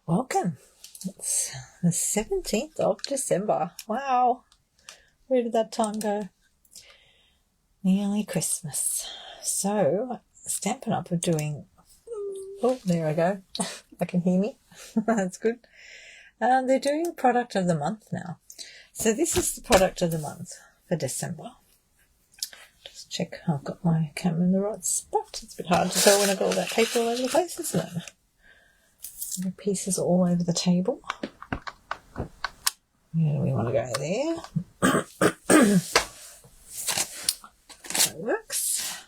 Welcome. It's the 17th of December. Wow. Where did that time go? Nearly Christmas. So, Stampin' Up are doing... Oh, there I go. I can hear me. That's good. They're doing product of the month now. So this is the product of the month for December. Just check I've got my camera in the right spot. It's a bit hard to tell when I've got all that paper all over the place, isn't it? The pieces all over the table. Where do we want to go there? That works.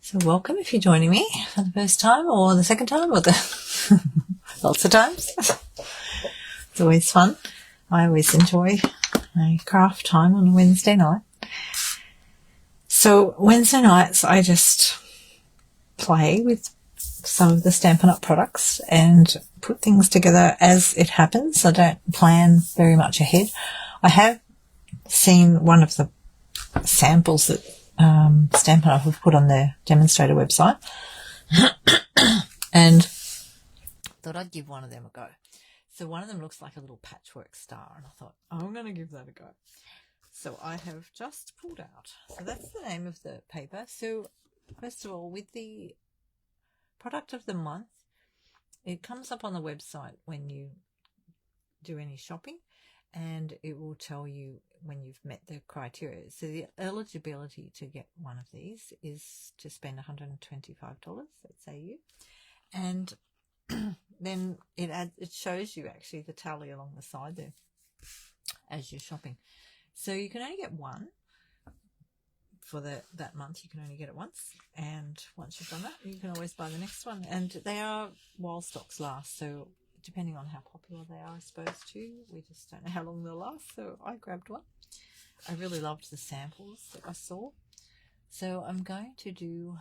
So welcome if you're joining me for the first time or the second time or the lots of times. It's always fun. I always enjoy a craft time on a Wednesday night. So Wednesday nights I just play with some of the Stampin' Up products and put things together as it happens. I don't plan very much ahead. I have seen one of the samples that Stampin' Up have put on their Demonstrator website and thought I'd give one of them a go. So one of them looks like a little patchwork star and I thought, I'm going to give that a go. So I have just pulled out. So that's the name of the paper. So first of all, with the product of the month, it comes up on the website when you do any shopping and it will tell you when you've met the criteria. So the eligibility to get one of these is to spend $125, let's say you, and then it shows you actually the tally along the side there as you're shopping. So you can only get one. For that month, you can only get it once, and once you've done that, you can always buy the next one. And they are while stocks last, so depending on how popular they are, I suppose too, we just don't know how long they'll last. So I grabbed one. I really loved the samples that I saw, so I'm going to do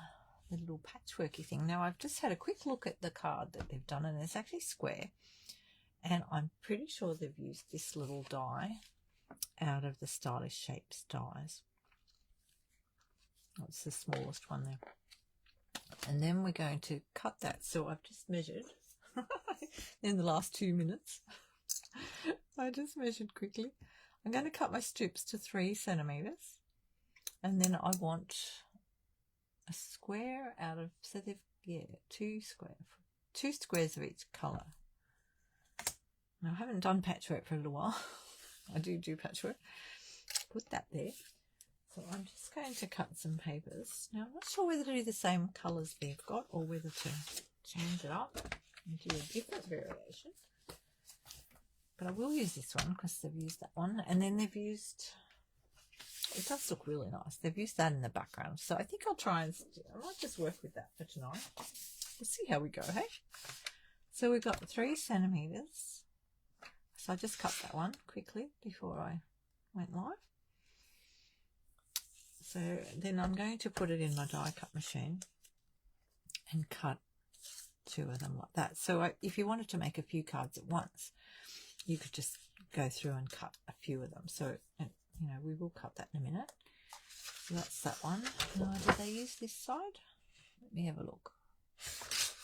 the little patchworky thing. Now I've just had a quick look at the card that they've done, and it's actually square, and I'm pretty sure they've used this little die out of the Stylish Shapes dies. That's the smallest one there. And then we're going to cut that. So I've just measured in the last 2 minutes. I just measured quickly. I'm going to cut my strips to 3 centimeters. And then I want a square out of, so they've, two squares of each colour. Now I haven't done patchwork for a little while. I do patchwork. Put that there. So I'm just going to cut some papers. Now I'm not sure whether to do the same colours they've got or whether to change it up and do a different variation. But I will use this one because they've used that one. And then they've used, it does look really nice. They've used that in the background. So I think I'll try and, I might just work with that for tonight. We'll see how we go, hey? So we've got 3 centimeters. So I just cut that one quickly before I went live. So then I'm going to put it in my die cut machine and cut 2 of them like that. So if you wanted to make a few cards at once, you could just go through and cut a few of them. So, you know, we will cut that in a minute. So that's that one. Now, did they use this side? Let me have a look.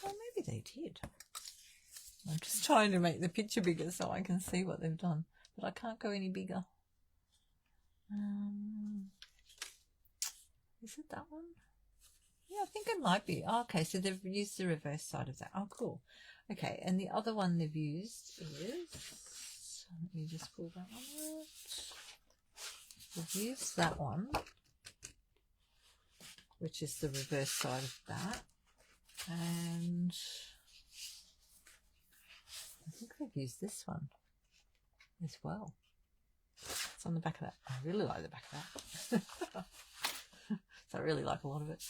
Oh, maybe they did. I'm just trying to make the picture bigger so I can see what they've done. But I can't go any bigger. Is it that one? Yeah, I think it might be. Oh, okay, so they've used the reverse side of that. Oh, cool. Okay, and the other one they've used is... Let me just pull that one out. They've used that one, which is the reverse side of that. And I think they've used this one as well. It's on the back of that. I really like the back of that. So I really like a lot of it.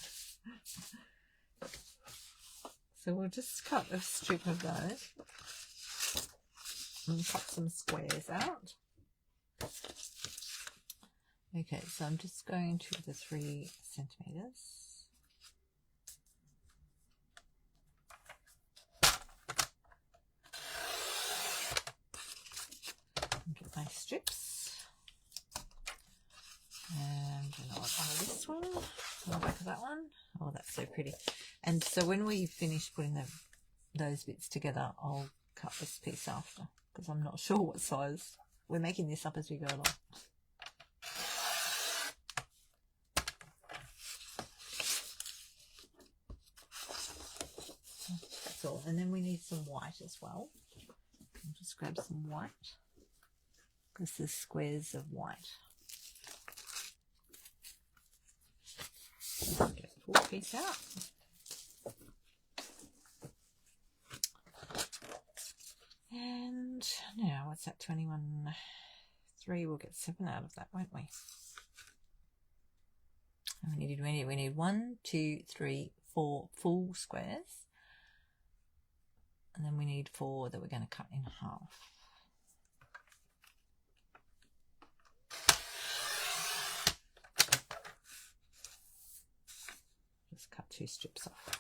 So we'll just cut a strip of those and cut some squares out. Okay, so I'm just going to the 3 centimeters. Get my strips. And you know what, this one, on the back of that one, Oh, that's so pretty. And so when we finish putting those bits together, I'll cut this piece after, because I'm not sure what size. We're making this up as we go along. That's all. And then we need some white as well. I'll just grab some white, because there's squares of white. Get a full piece out. And now, what's that? 21, 3. We'll get 7 out of that, won't we? And we need 1, 2, 3, 4 full squares, and then we need 4 that we're going to cut in half. Just cut 2 strips off.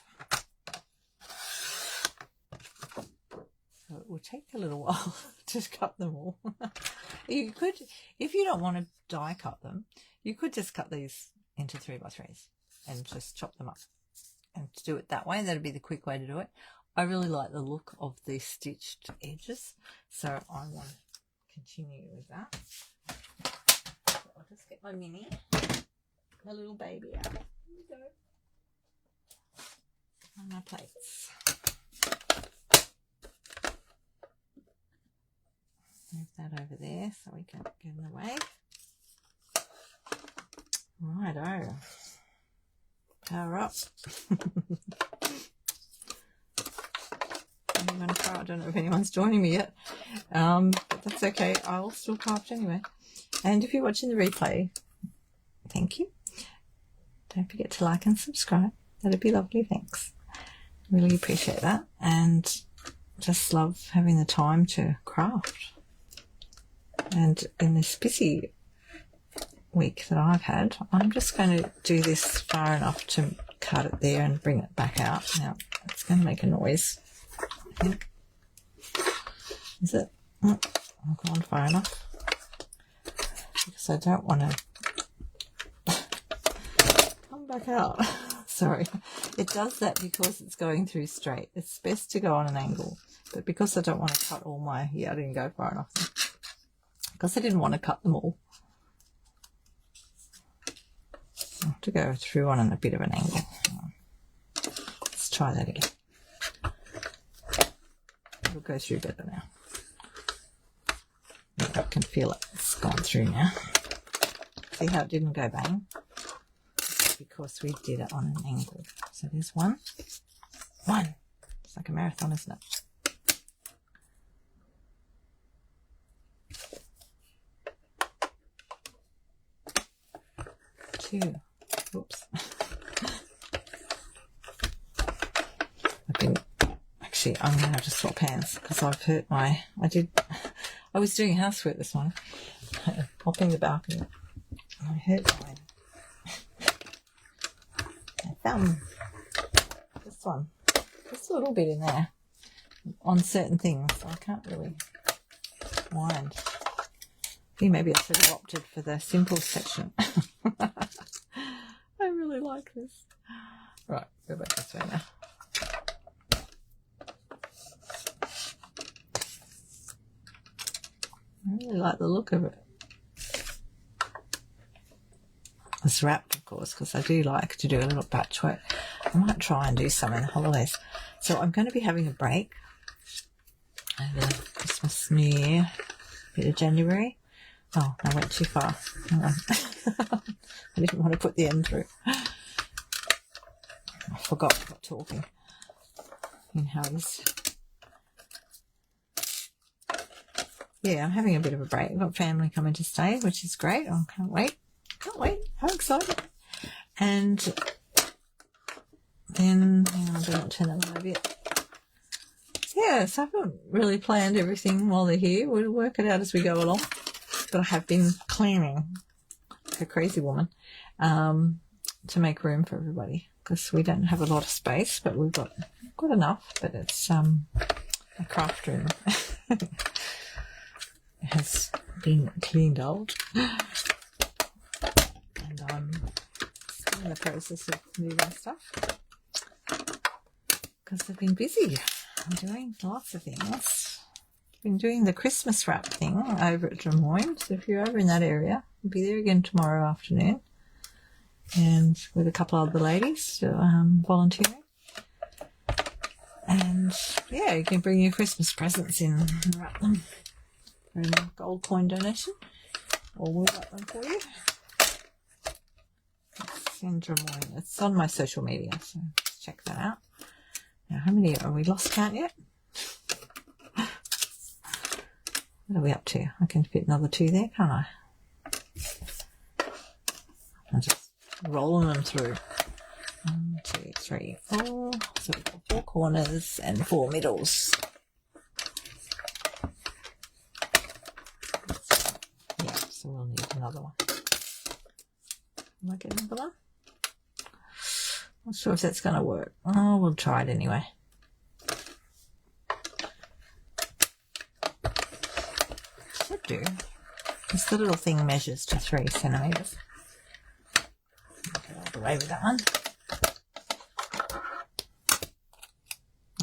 So it will take a little while to cut them all. You could, if you don't want to die cut them, you could just cut these into 3x3s and just chop them up and do it that way. That'd be the quick way to do it. I really like the look of the stitched edges, so I want to continue with that. So I'll just get my mini, my little baby out. Here we go. On my plates. Move that over there so we can get in the way. Righto. Power up. I'm going to craft. I don't know if anyone's joining me yet, but that's okay. I'll still craft anyway. And if you're watching the replay, thank you. Don't forget to like and subscribe. That'd be lovely. Thanks. Really appreciate that, and just love having the time to craft. And in this busy week that I've had, I'm just going to do this far enough to cut it there and bring it back out. Now it's going to make a noise, I think. Is it? Oh, I've gone far enough, because I don't want to come back out. Sorry, it does that because it's going through straight. It's best to go on an angle, but because I don't want to cut all my, I didn't go far enough, because I didn't want to cut them all. I have to go through on a bit of an angle. Let's try that again. It'll go through better now. Yeah, I can feel it. It's gone through now. See how it didn't go bang? Because we did it on an angle. So there's one. It's like a marathon, isn't it? Two. Whoops. Actually, I'm going to have to swap hands, because I've hurt my, I was doing housework this morning, mopping the balcony. I hurt my thumb. This one. Just a little bit in there on certain things. So I can't really wind. I think maybe I should have opted for the simple section. I really like this. Right, go back this way now. I really like the look of it. It's wrapped, of course, because I do like to do a little patchwork. I might try and do some in the holidays. So I'm going to be having a break over Christmas, New Year, bit of January. Oh, I went too far. Hang on. I didn't want to put the end through. I forgot about talking in house. Yeah, I'm having a bit of a break. I've got family coming to stay, which is great. I can't wait. Can't wait. How exciting. And then, hang on, I don't turn that one over yet. Yeah, so I haven't really planned everything while they're here. We'll work it out as we go along. But I have been cleaning like a crazy woman to make room for everybody, because we don't have a lot of space, but we've got enough. But it's a craft room. It has been cleaned out. And I'm the process of moving stuff because I've been busy. I'm doing lots of things. I've been doing the Christmas wrap thing over at Des Moines. So if you're over in that area, I'll be there again tomorrow afternoon, and with a couple of other ladies volunteering. And yeah, you can bring your Christmas presents in and wrap them for a gold coin donation, or we'll wrap them for you. It's in Des Moines. It's on my social media, so check that out. Now, how many are we lost count yet? What are we up to? I can fit another 2 there, can't I? I'm just rolling them through. 1, 2, 3, 4. So we've got 4 corners and 4 middles. Yeah, so we'll need another one. Will I get another one? Not sure if that's going to work. Oh, we'll try it anyway. Should do. Because the little thing measures to 3 centimetres. Get all the way with that one.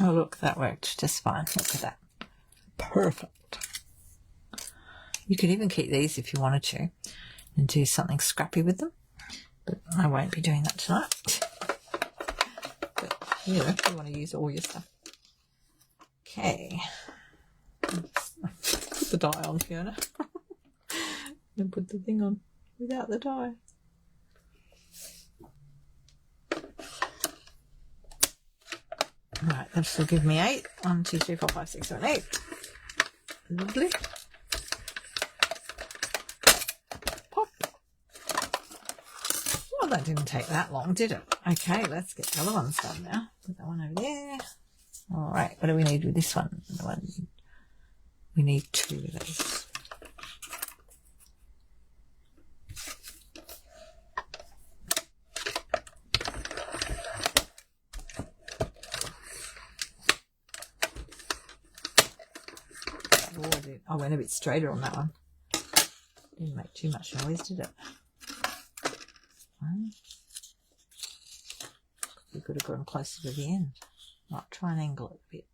Oh, look, that worked just fine. Look at that. Perfect. You could even keep these if you wanted to and do something scrappy with them. But I won't be doing that tonight. But, you know, if you want to use all your stuff. Okay. Put the die on, Fiona. And put the thing on without the die. Right, that will give me 8. 1, 2, 3, 4, 5, 6, 7, 8. Lovely. Pop. Well, that didn't take that long, did it? Okay, let's get the other ones done now. Put that one over there. All right, what do we need with this one? We need 2 of these. I went a bit straighter on that one. Didn't make too much noise, did it? We could have gone closer to the end. Right, try and angle it a bit.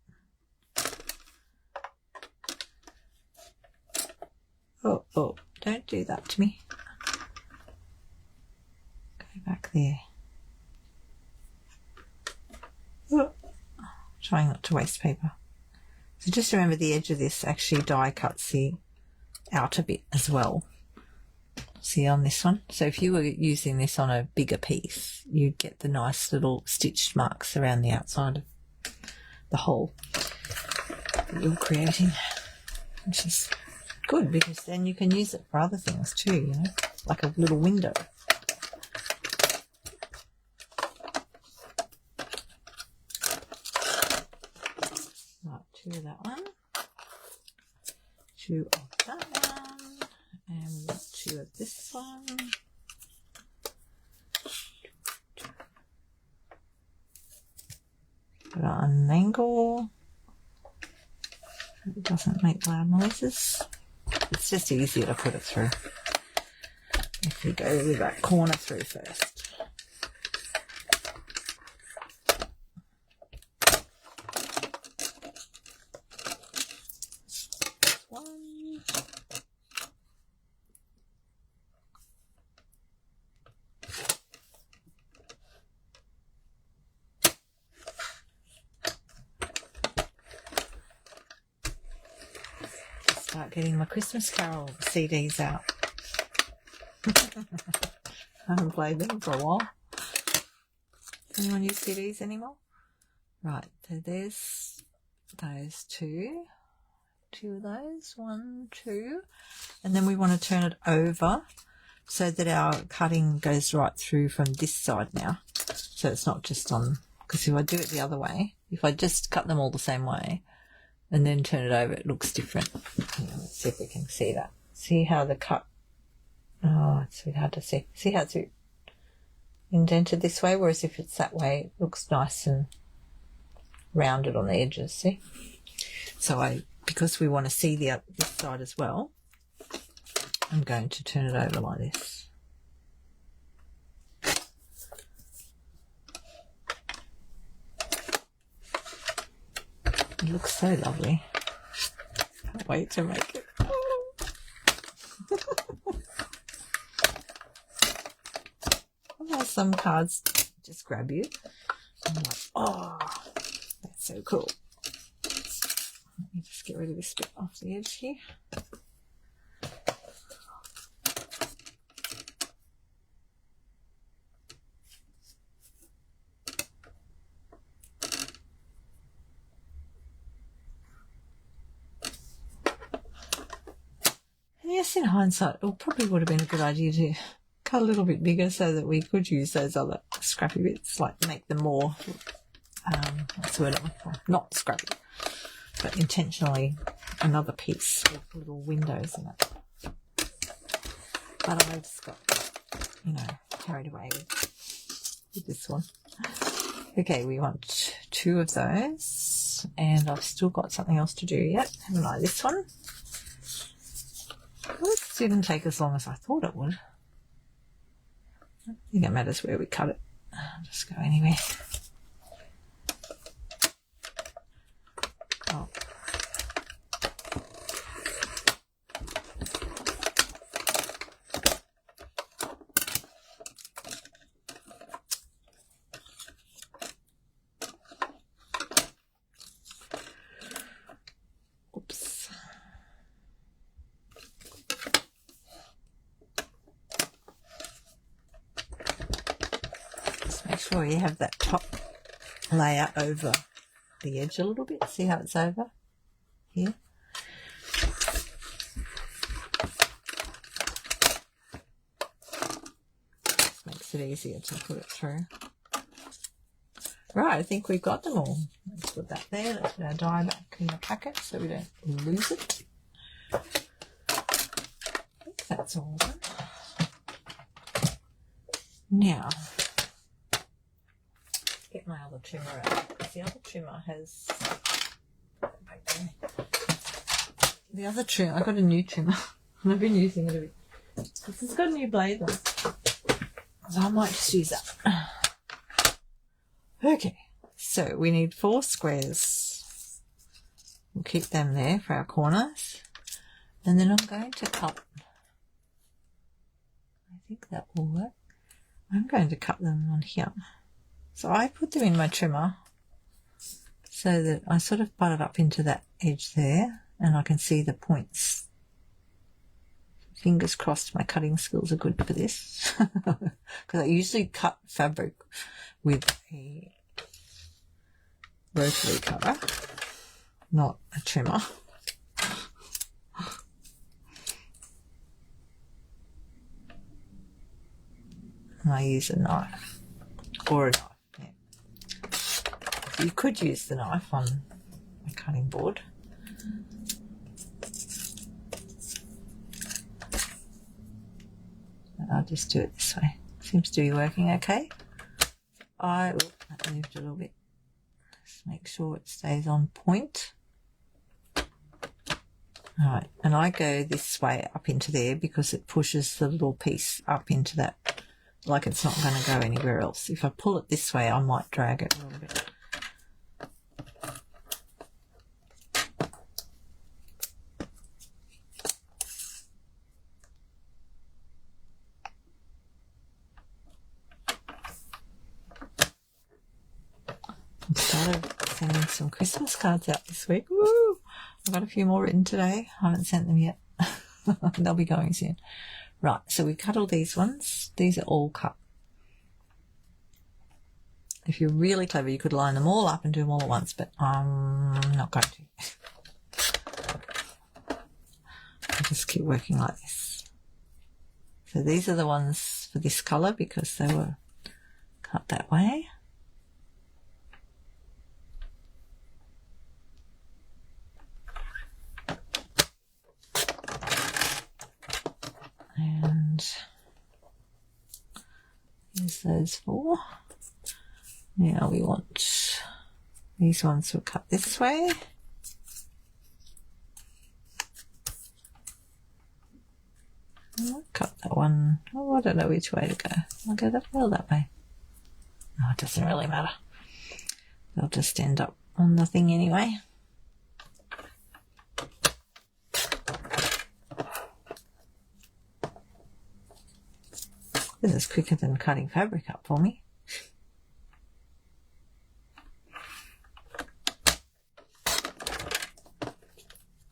Oh, don't do that to me. Go back there. Oh, trying not to waste paper. So just remember the edge of this actually die cuts the outer bit as well. See on this one? So if you were using this on a bigger piece, you'd get the nice little stitched marks around the outside of the hole that you're creating, which is good because then you can use it for other things too, you know, like a little window. Right, 2 of that one, 2 of that one, and we've got 2 of this one. Put it on an angle. It doesn't make loud noises. It's just easier to put it through if you go with that corner through first. Start getting my Christmas Carol CDs out. I haven't played them for a while. Does anyone use CDs anymore? Right, so there's those 2. 2 of those. 1, 2. And then we want to turn it over so that our cutting goes right through from this side now. So it's not just on, because if I do it the other way, if I just cut them all the same way, and then turn it over, it looks different. Let's see if we can see that. See how the cut, oh, it's a bit hard to see. See how it's indented this way, whereas if it's that way, it looks nice and rounded on the edges, see? So because we want to see this side as well, I'm going to turn it over like this. It looks so lovely. Can't wait to make it. Some cards just grab you. I'm like, oh, that's so cool. Let me just get rid of this bit off the edge here. Yes, in hindsight, it probably would have been a good idea to cut a little bit bigger so that we could use those other scrappy bits, like make them more, what's the word I'm looking for? Not scrappy, but intentionally another piece with little windows in it. But I just got, carried away with this one. Okay, we want 2 of those, and I've still got something else to do yet, haven't I? This one. This didn't take as long as I thought it would. I don't think it matters where we cut it. I'll just go anywhere. Oh. Oops. Make sure you have that top layer over the edge a little bit. See how it's over here? Just makes it easier to put it through. Right, I think we've got them all. Let's put that there. Let's put our die back in the packet so we don't lose it. I think that's all of them. Now, get my other trimmer out. The other trimmer has... The other trimmer, I got a new trimmer. I've been using it a bit. This has got a new blade on. So I might just use that. Okay, so we need 4 squares. We'll keep them there for our corners. And then I'm going to cut. I think that will work. I'm going to cut them on here. So I put them in my trimmer so that I sort of butt it up into that edge there and I can see the points. Fingers crossed my cutting skills are good for this. Because I usually cut fabric with a rotary cutter, not a trimmer. And I use a knife or a knife. You could use the knife on a cutting board. But I'll just do it this way. Seems to be working okay. I moved a little bit. Just make sure it stays on point. Alright, and I go this way up into there because it pushes the little piece up into that, like it's not going to go anywhere else. If I pull it this way, I might drag it a little bit. Sending some Christmas cards out this week. Woo! I've got a few more written today. I haven't sent them yet. They'll be going soon. Right, so we cut all these ones. These are all cut. If you're really clever, you could line them all up and do them all at once, but I'm not going to. I'll just keep working like this. So these are the ones for this colour because they were cut that way. And here's those 4. Now we want these ones to cut this way. I'll cut that one. Oh, I don't know which way to go. I'll go that way. Oh, it doesn't really matter. They'll just end up on the thing anyway. This is quicker than cutting fabric up for me.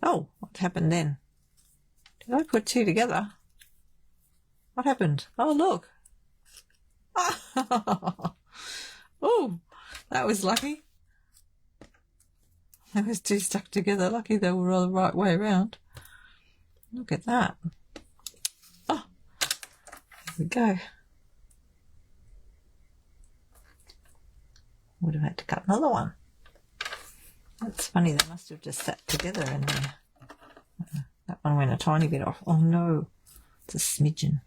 Oh, what happened then? Did I put two together? What happened? Oh, look. Oh, that was lucky. That was two stuck together. Lucky they were all the right way around. Look at that. Oh, there we go. Would have had to cut another one. That's funny, they must have just sat together in there. That one went a tiny bit off. Oh no, it's a smidgen.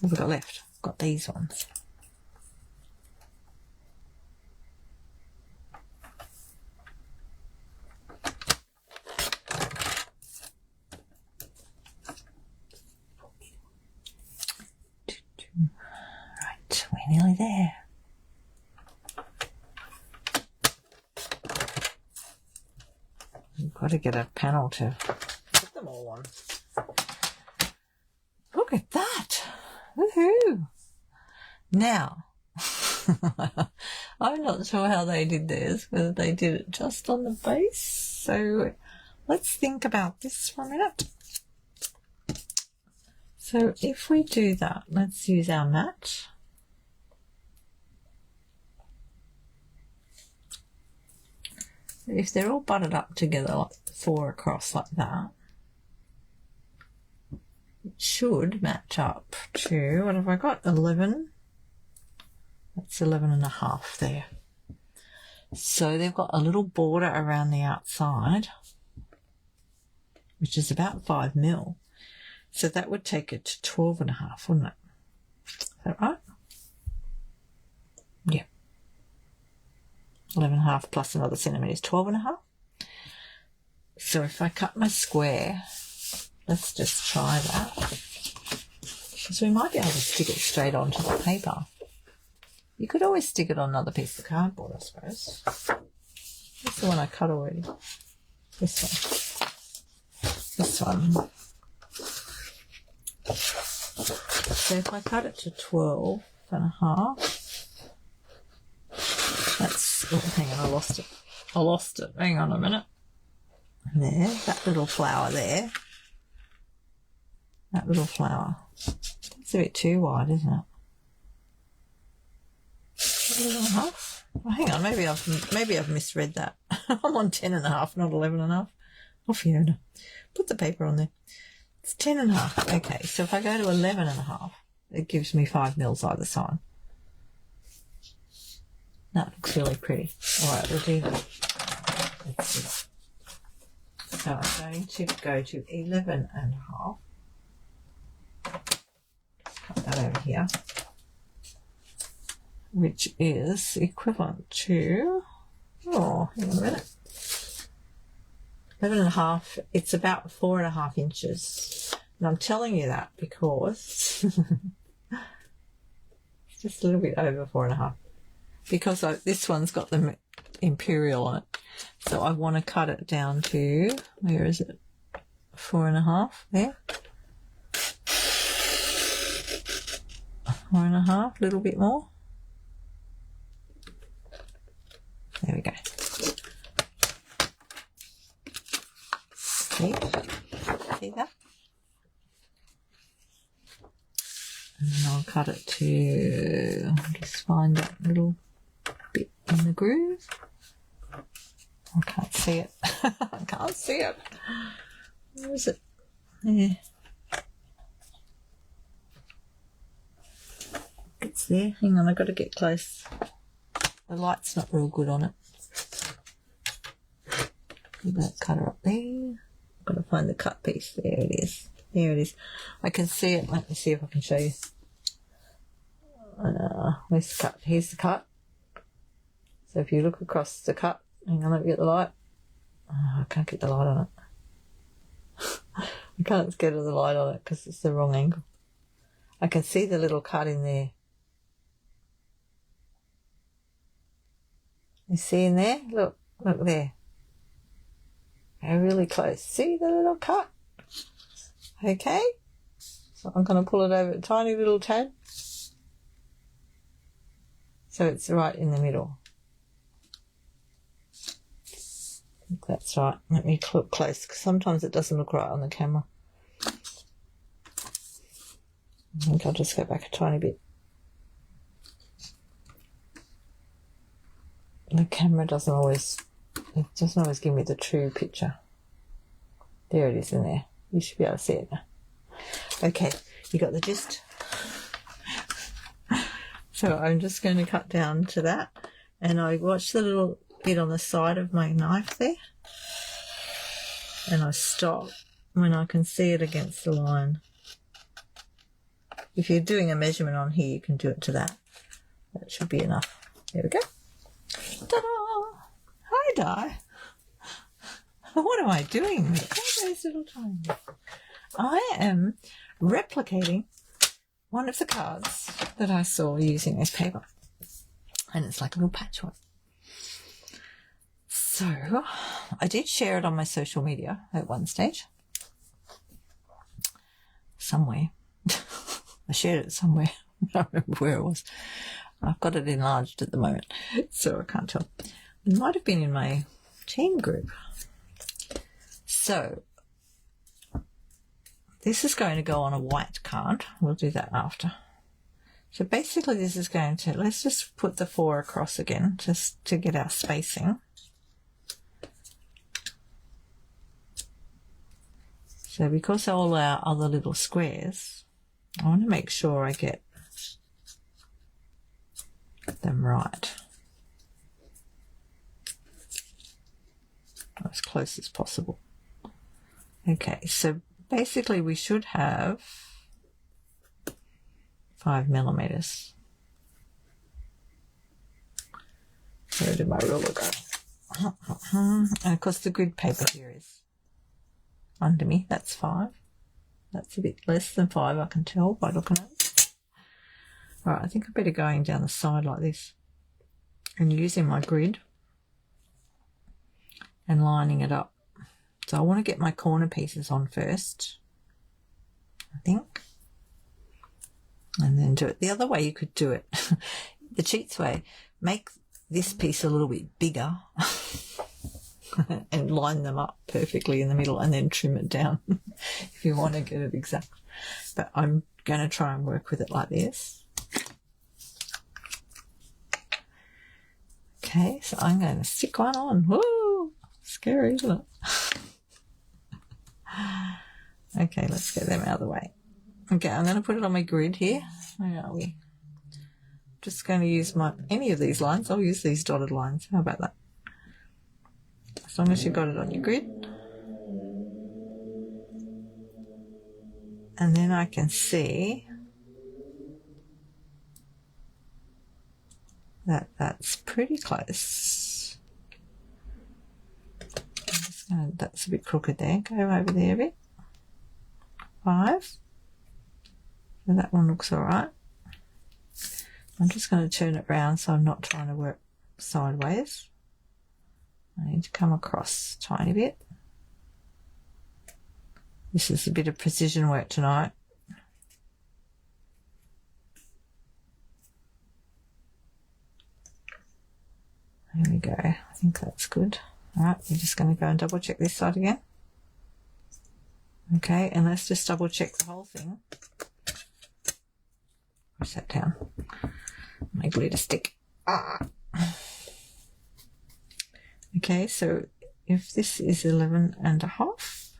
What have we got left? Got these ones. Right, we're nearly there. We've got to get a panel to put them all on. Look at that! Woohoo! Now, I'm not sure how they did theirs, whether they did it just on the base. So let's think about this for a minute. So if we do that, let's use our mat. If they're all butted up together, like 4 across like that, it should match up to, what have I got, 11? That's 11.5 there. So they've got a little border around the outside, which is about 5 mil. So that would take it to 12.5, wouldn't it? Is that right? Yeah. 11.5 plus another centimetre is 12.5. So if I cut my square, let's just try that. Because we might be able to stick it straight onto the paper. You could always stick it on another piece of cardboard, I suppose. That's the one I cut already. This one. This one. So if I cut it to 12.5, that's, oh, hang on, I lost it. Hang on a minute. There, that little flower there. That little flower. It's a bit too wide, isn't it? 11.5? Oh, hang on, maybe I've misread that. I'm on 10.5, not 11.5. Oh, Fiona. Put the paper on there. It's 10.5. Okay, so if I go to 11.5, it gives me 5 mils either side. That looks really pretty. Alright, we'll do that. Let's see. So I'm going to go to 11.5. Cut that over here. Which is equivalent to, oh, hang on a minute. 11.5, it's about 4.5 inches. And I'm telling you that because it's just a little bit over 4.5. Because this one's got the imperial on it. So I want to cut it down to, where is it? 4.5 there. 4.5, a little bit more. There we go. See that? And then I'll cut it to, just find that little bit in the groove. I can't see it. I can't see it. Where is it? There. It's there. Hang on, I've got to get close. The light's not real good on it. Put that cutter up there. I've got to find the cut piece. There it is. There it is. I can see it. Let me see if I can show you. Where's the cut? Here's the cut. So if you look across the cut, hang on, let me get the light. Oh, I can't get the light on it. I can't get the light on it because it's the wrong angle. I can see the little cut in there. You see in there? Look there. They're really close. See the little cut? Okay. So I'm going to pull it over a tiny little tad. So it's right in the middle. I think that's right. Let me look close, because sometimes it doesn't look right on the camera. I think I'll just go back a tiny bit. The camera doesn't always give me the true picture. There it is in there. You should be able to see it now. Okay, you got the gist? So I'm just going to cut down to that, and I watch the little bit on the side of my knife there, and I stop when I can see it against the line. If you're doing a measurement on here, you can do it to that. That should be enough. There we go. Ta-da! Hi, Di. What am I doing? Look at those little tiny. I am replicating one of the cards that I saw using this paper, and it's like a little patchwork. So I did share it on my social media at one stage, somewhere. I shared it somewhere. I don't remember where it was. I've got it enlarged at the moment, so I can't tell. It might have been in my team group. So this is going to go on a white card. We'll do that after. So basically this is going to, let's just put the 4 across again, just to get our spacing. So because all our other little squares, I want to make sure I get them right, as close as possible. Okay, so basically we should have 5 millimeters. Where did my ruler go? And of course the grid paper here is under me. That's 5. That's a bit less than 5, I can tell by looking at it. Alright, I think I better going down the side like this and using my grid and lining it up. So I want to get my corner pieces on first, I think, and then do it. The other way you could do it, the cheats way, make this piece a little bit bigger and line them up perfectly in the middle, and then trim it down if you want to get it exact. But I'm going to try and work with it like this. Okay, so I'm going to stick one on. Woo! Scary, isn't it? Okay, let's get them out of the way. Okay, I'm going to put it on my grid here. Where are we? Just going to use any of these lines. I'll use these dotted lines. How about that? As long as you've got it on your grid. And then I can see that that's pretty close. That's a bit crooked there. Go over there a bit. 5. So that one looks all right. I'm just going to turn it round so I'm not trying to work sideways. I need to come across a tiny bit. This is a bit of precision work tonight. There we go. I think that's good. All right, we're just going to go and double check this side again. Okay, and let's just double check the whole thing. Push that down. My glitter stick. Okay, so if this is 11.5,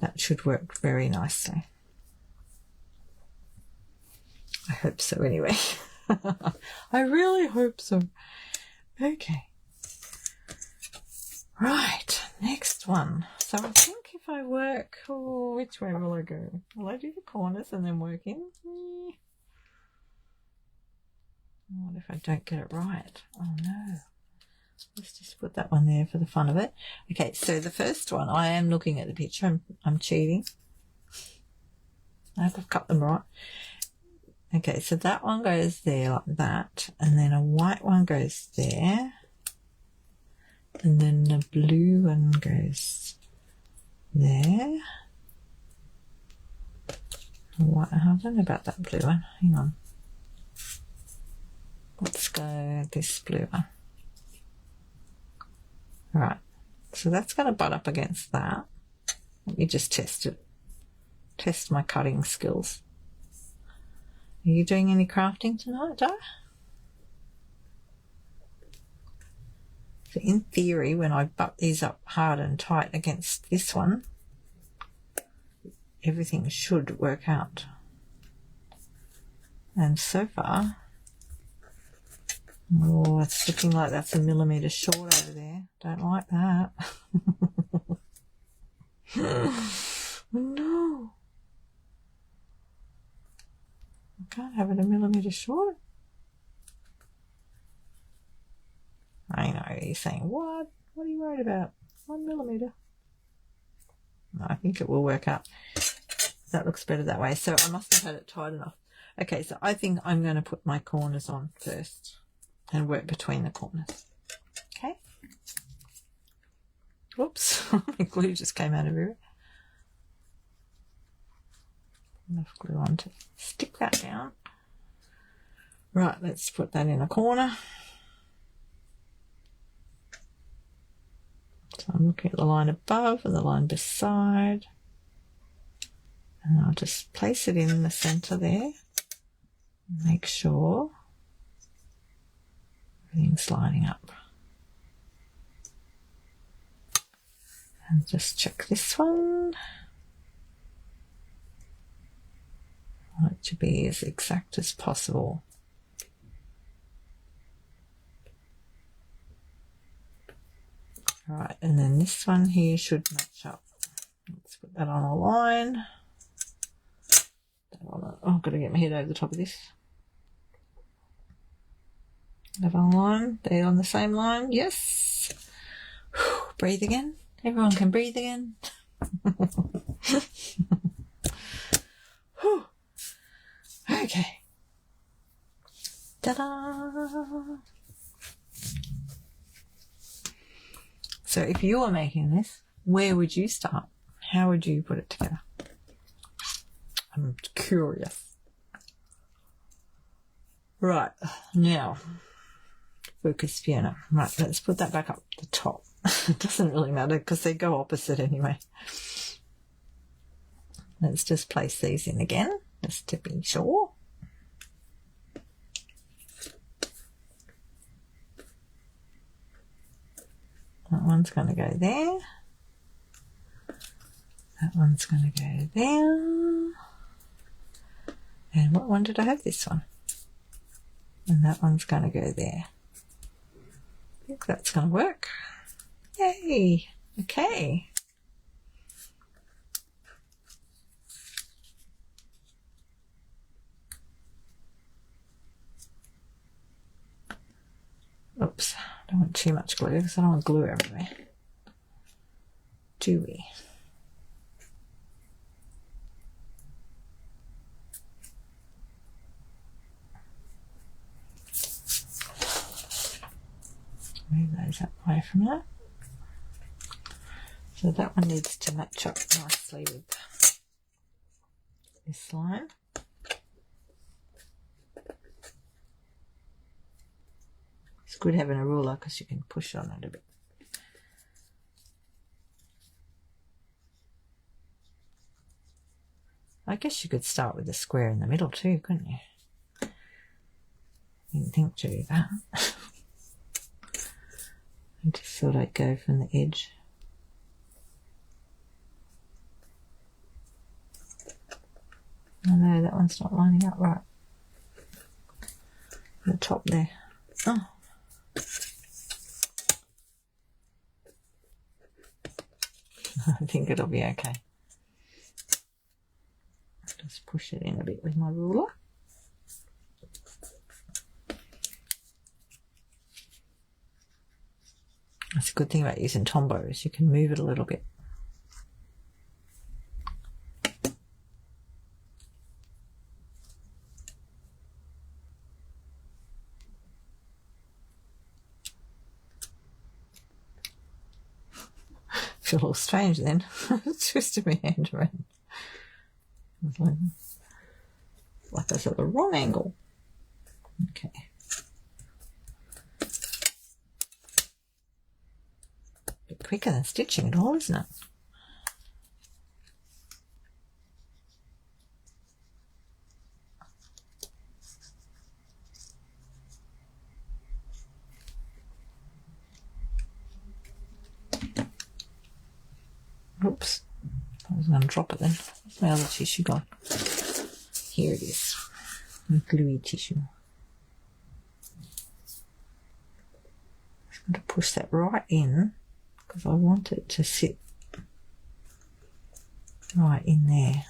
that should work very nicely. I hope so anyway. I really hope so. Okay. Right, next one. So I think if I work, which way will I go? Will I do the corners and then work in? What if I don't get it right? Oh no. Let's just put that one there for the fun of it. Okay, so the first one, I am looking at the picture. I'm cheating. I hope I've cut them right. Okay, so that one goes there like that, and then a white one goes there, and then the blue one goes there, What? I don't know about that blue one. Hang on. Let's go this blue one. Right. So that's going to butt up against that. Let me just test it. Test my cutting skills. Are you doing any crafting tonight, Joe? So in theory, when I butt these up hard and tight against this one, everything should work out. And so far, oh, it's looking like that's a millimetre short over there. Don't like that. No. I can't have it a millimetre short. I know, you're saying, what? What are you worried about? 1 millimetre. No, I think it will work out. That looks better that way. So I must have had it tight enough. Okay, so I think I'm going to put my corners on first and work between the corners. Okay. Whoops, my glue just came out of here. Enough glue on to stick that down. Right, let's put that in a corner. So I'm looking at the line above and the line beside. And I'll just place it in the center there. Make sure everything's lining up. And just check this one. I want it to be as exact as possible. Right, and then this one here should match up. Let's put that on a line. Oh, I've got to get my head over the top of this. Have on a line. They're on the same line. Yes. Breathe again. Everyone can breathe again. Okay. Ta-da! So if you were making this, where would you start? How would you put it together? I'm curious. Right, now, focus Fiona. Right, let's put that back up the top. It doesn't really matter because they go opposite anyway. Let's just place these in again, just to be sure. That one's going to go there. That one's going to go there. And what one did I have? This one. And that one's going to go there. I think that's going to work. Yay! Okay. Oops, I don't want too much glue because I don't want glue everywhere. Do we? Move those up away from that. So that one needs to match up nicely with this line. It's good having a ruler because you can push on it a bit. I guess you could start with the square in the middle too, couldn't you? Didn't think to do that. I just thought I'd go from the edge. Oh no, that one's not lining up right. The top there. Oh. I think it'll be okay. Just push it in a bit with my ruler. That's a good thing about using Tombow is you can move it a little bit. Feel all strange then. Twisted my hand around. like I was at the wrong angle. Okay. A bit quicker than stitching it all, isn't it? Oops, I was going to drop it then. Where's my other tissue gone? Here it is, gluey tissue. I'm going to push that right in because I want it to sit right in there.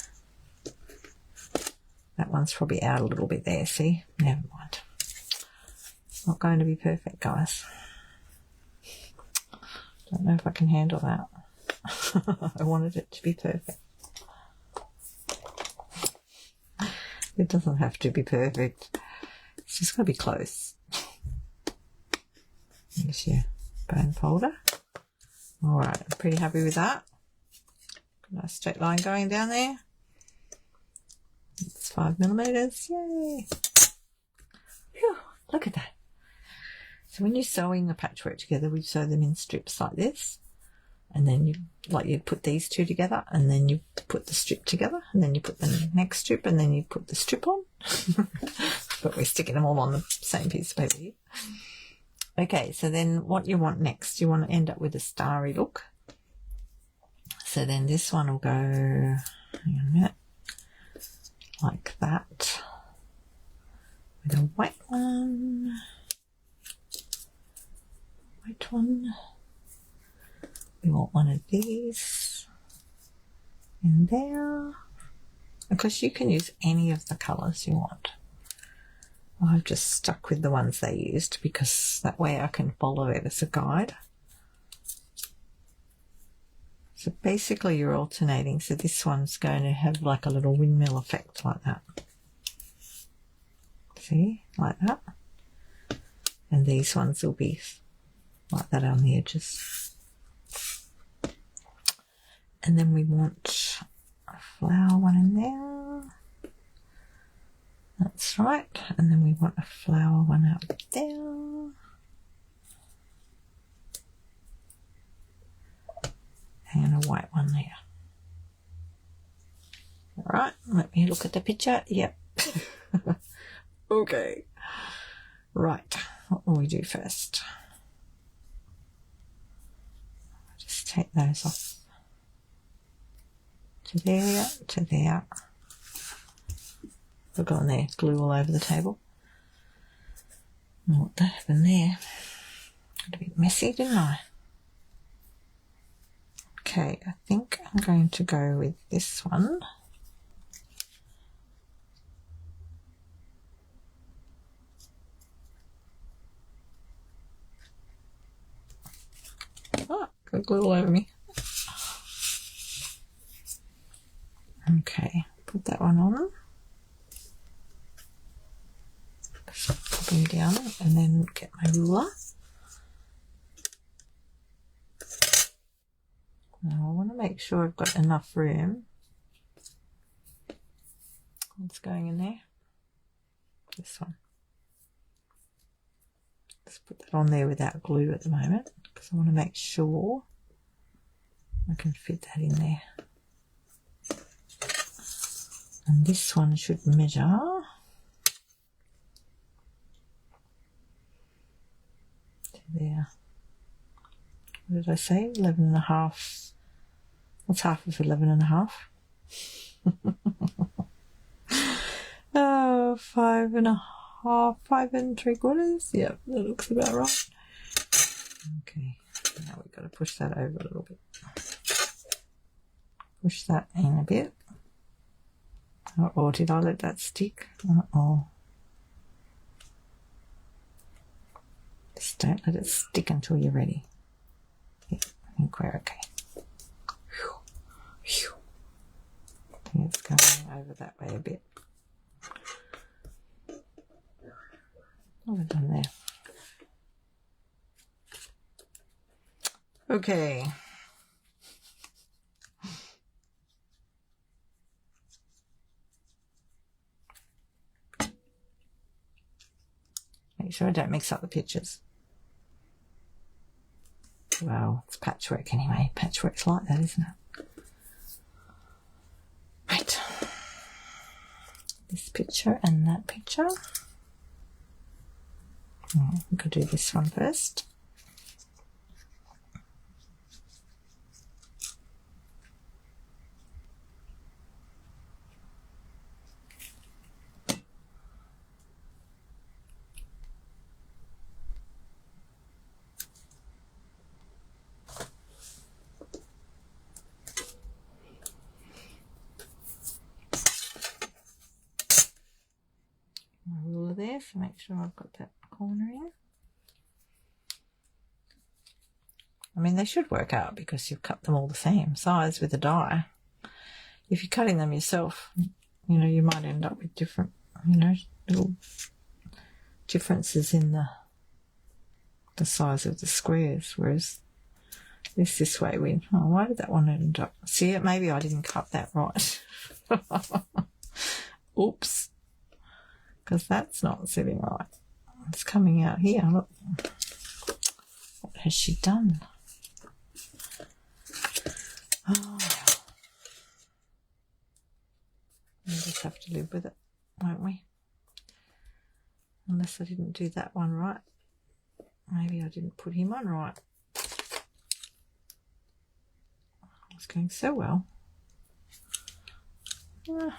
That one's probably out a little bit there, see? Never mind. It's not going to be perfect, guys. Don't know if I can handle that. I wanted it to be perfect. It doesn't have to be perfect. It's just got to be close. There's your bone folder. Alright, I'm pretty happy with that. Nice straight line going down there. It's 5mm. Yay! Phew, look at that. So when you're sewing a patchwork together, we sew them in strips like this. And then you put these two together, and then you put the strip together, and then you put the next strip, and then you put the strip on. But we're sticking them all on the same piece of paper here. Okay, so then what you want next, you want to end up with a starry look. So then this one will go, hang on a minute, like that, with a white one, white one. We want one of these in there. Of course, you can use any of the colours you want. I've just stuck with the ones they used because that way I can follow it as a guide. So basically you're alternating. So this one's going to have like a little windmill effect like that. See? Like that. And these ones will be like that on the edges. And then we want a flower one in there. That's right. And then we want a flower one out there. And a white one there. All right, let me look at the picture. Yep. Okay. Right, what will we do first? Just take those off. To there, to there. I've got there, glue all over the table. What happened there? Got a bit messy, didn't I? Okay, I think I'm going to go with this one. Oh, got glue all over me. Okay, put that one on. Pop him down and then get my ruler. Now I want to make sure I've got enough room. What's going in there? This one. Let's put that on there without glue at the moment because I want to make sure I can fit that in there. And this one should measure to there. What did I say? 11.5. What's half of 11.5? Oh, 5.5, 5 3/4. Yep, that looks about right. Okay, now we've got to push that over a little bit. Push that in a bit. Or did I let that stick? Uh-oh. Just don't let it stick until you're ready. Yeah, I think we're okay. I think it's going over that way a bit. What have I done there? Okay. Make sure I don't mix up the pictures. Well, it's patchwork anyway. Patchwork's like that, isn't it? Right. This picture and that picture. We could do this one first. My ruler there, so make sure I've got that corner in. I mean, they should work out because you've cut them all the same size with a die. If you're cutting them yourself, you know, you might end up with different, you know, little differences in the size of the squares. Whereas this way, why did that one end up? See it? Maybe I didn't cut that right. Oops. Because that's not sitting right. It's coming out here. Look. What has she done? Oh, we'll just have to live with it, won't we? Unless I didn't do that one right. Maybe I didn't put him on right. It's going so well. I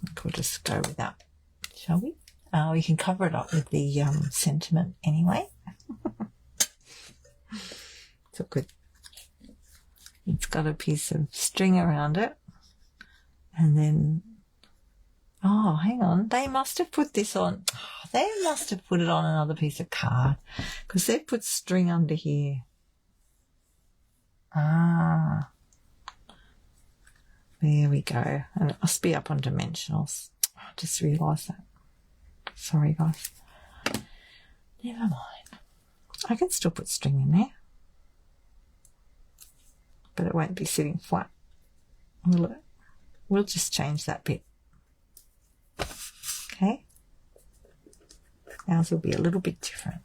think we'll just go with that, shall we? We can cover it up with the sentiment anyway. It's all good. It's got a piece of string around it. And then, oh, hang on. They must have put this on. Oh, they must have put it on another piece of card because they've put string under here. Ah. There we go. And it must be up on dimensionals. I just realised that. Sorry, guys. Never mind. I can still put string in there. But it won't be sitting flat, will it? We'll just change that bit. Okay? Ours will be a little bit different.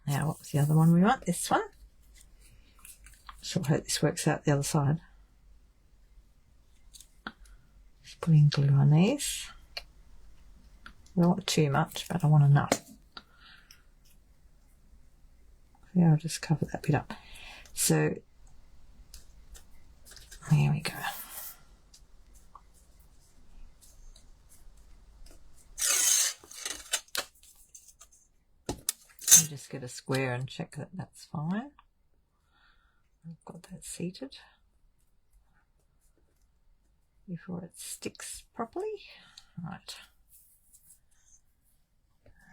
Now, what was the other one we want? This one. Sure hope this works out the other side. Just putting glue on these. I don't want too much, but I want enough. Yeah, I'll just cover that bit up. So, there we go. You just get a square and check that that's fine. I've got that seated before it sticks properly. Right.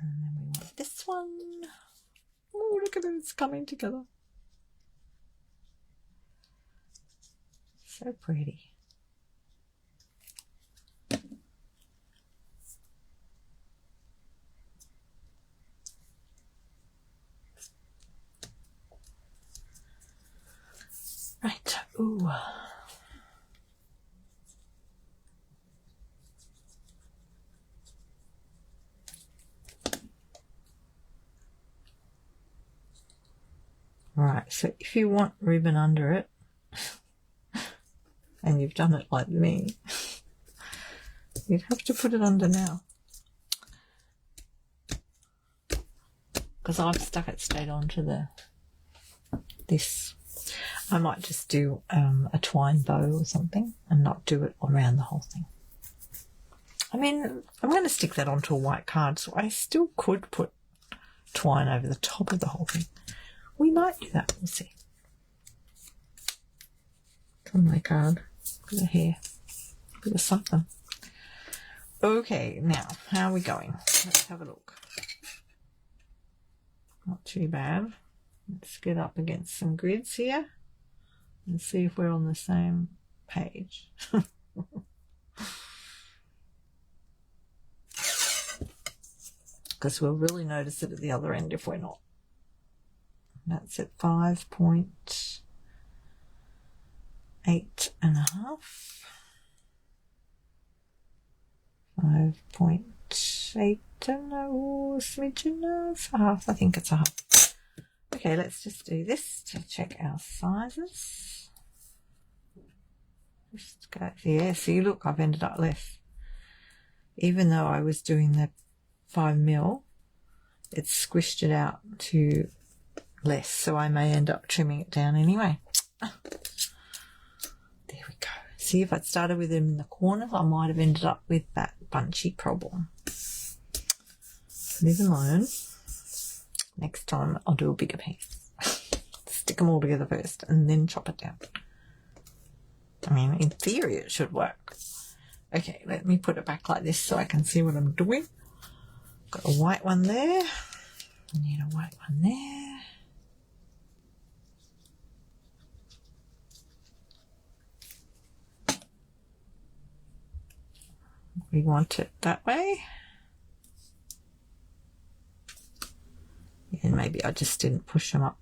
And then we want this one. Oh, look at it, it's coming together. So pretty. Right, ooh. Right, so if you want ribbon under it, and you've done it like me, you'd have to put it under now. Because I've stuck it straight onto this. I might just do a twine bow or something and not do it around the whole thing. I mean, I'm going to stick that onto a white card, so I still could put twine over the top of the whole thing. We might do that, we'll see. It's on my card. Bit of hair. Bit of something. Okay, now, how are we going? Let's have a look. Not too bad. Let's get up against some grids here and see if we're on the same page. Because we'll really notice it at the other end if we're not. That's at 5.8 and a half. 5.8 8 smidgen of half. I think it's a half. Okay, let's just do this to check our sizes. Just go, yeah, see, look, I've ended up less. Even though I was doing the 5mm, it's squished it out to less, so I may end up trimming it down anyway. There we go. See, if I'd started with them in the corners, I might have ended up with that bunchy problem. Live and learn. Next time I'll do a bigger piece. Stick them all together first and then chop it down. I mean, in theory it should work. Okay, let me put it back like this so I can see what I'm doing. Got a white one there. I need a white one there. We want it that way. And maybe I just didn't push them up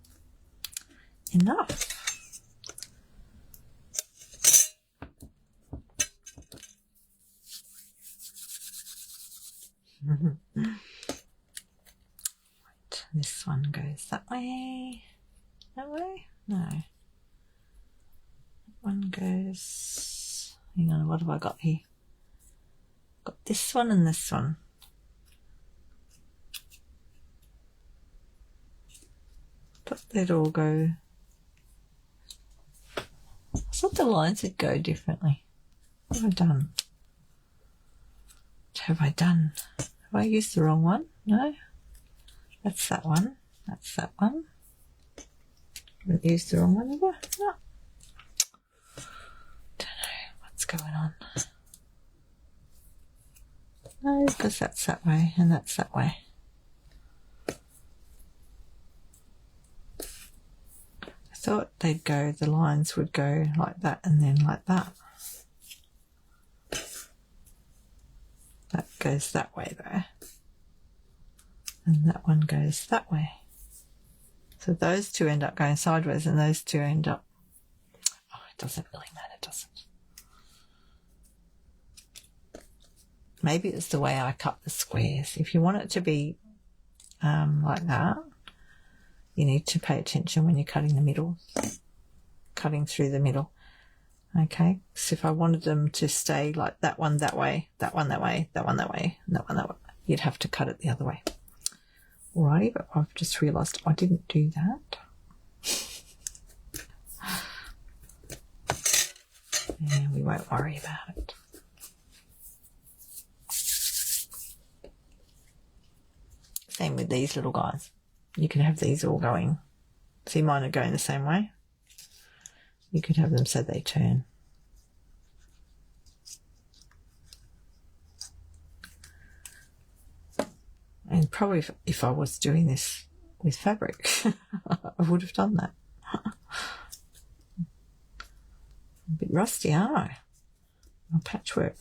enough. Right, this one goes that way. That way? No. That one goes... Hang on, what have I got here? Got this one and this one. But they'd all go... I thought the lines would go differently. What have I done? What have I done? Have I used the wrong one? No? That's that one. That's that one. Haven't used the wrong one either? No. Don't know what's going on. No, because that's that way and that's that way. I thought they'd go, the lines would go like that and then like that. That goes that way though. And that one goes that way. So those two end up going sideways and those two end up... Oh, it doesn't really matter, does it? Maybe it's the way I cut the squares. If you want it to be like that, you need to pay attention when you're cutting the middle, cutting through the middle. Okay, so if I wanted them to stay like that one that way, that one that way, that one that way, and that one that way, you'd have to cut it the other way. Alrighty, but I've just realised I didn't do that. And we won't worry about it. Same with these little guys. You can have these all going. See, mine are going the same way. You could have them so they turn. And probably if I was doing this with fabric, I would have done that. A bit rusty, aren't I? On patchwork.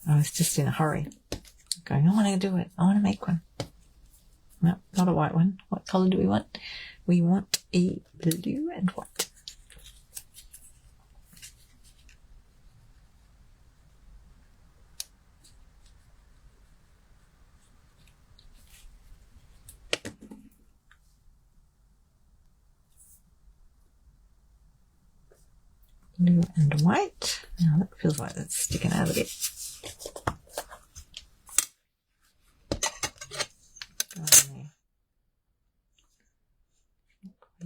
I was just in a hurry. Going, I want to do it. I want to make one. No, not a white one. What colour do we want? We want a blue and white. Blue and white. Now that feels like that's sticking out a bit.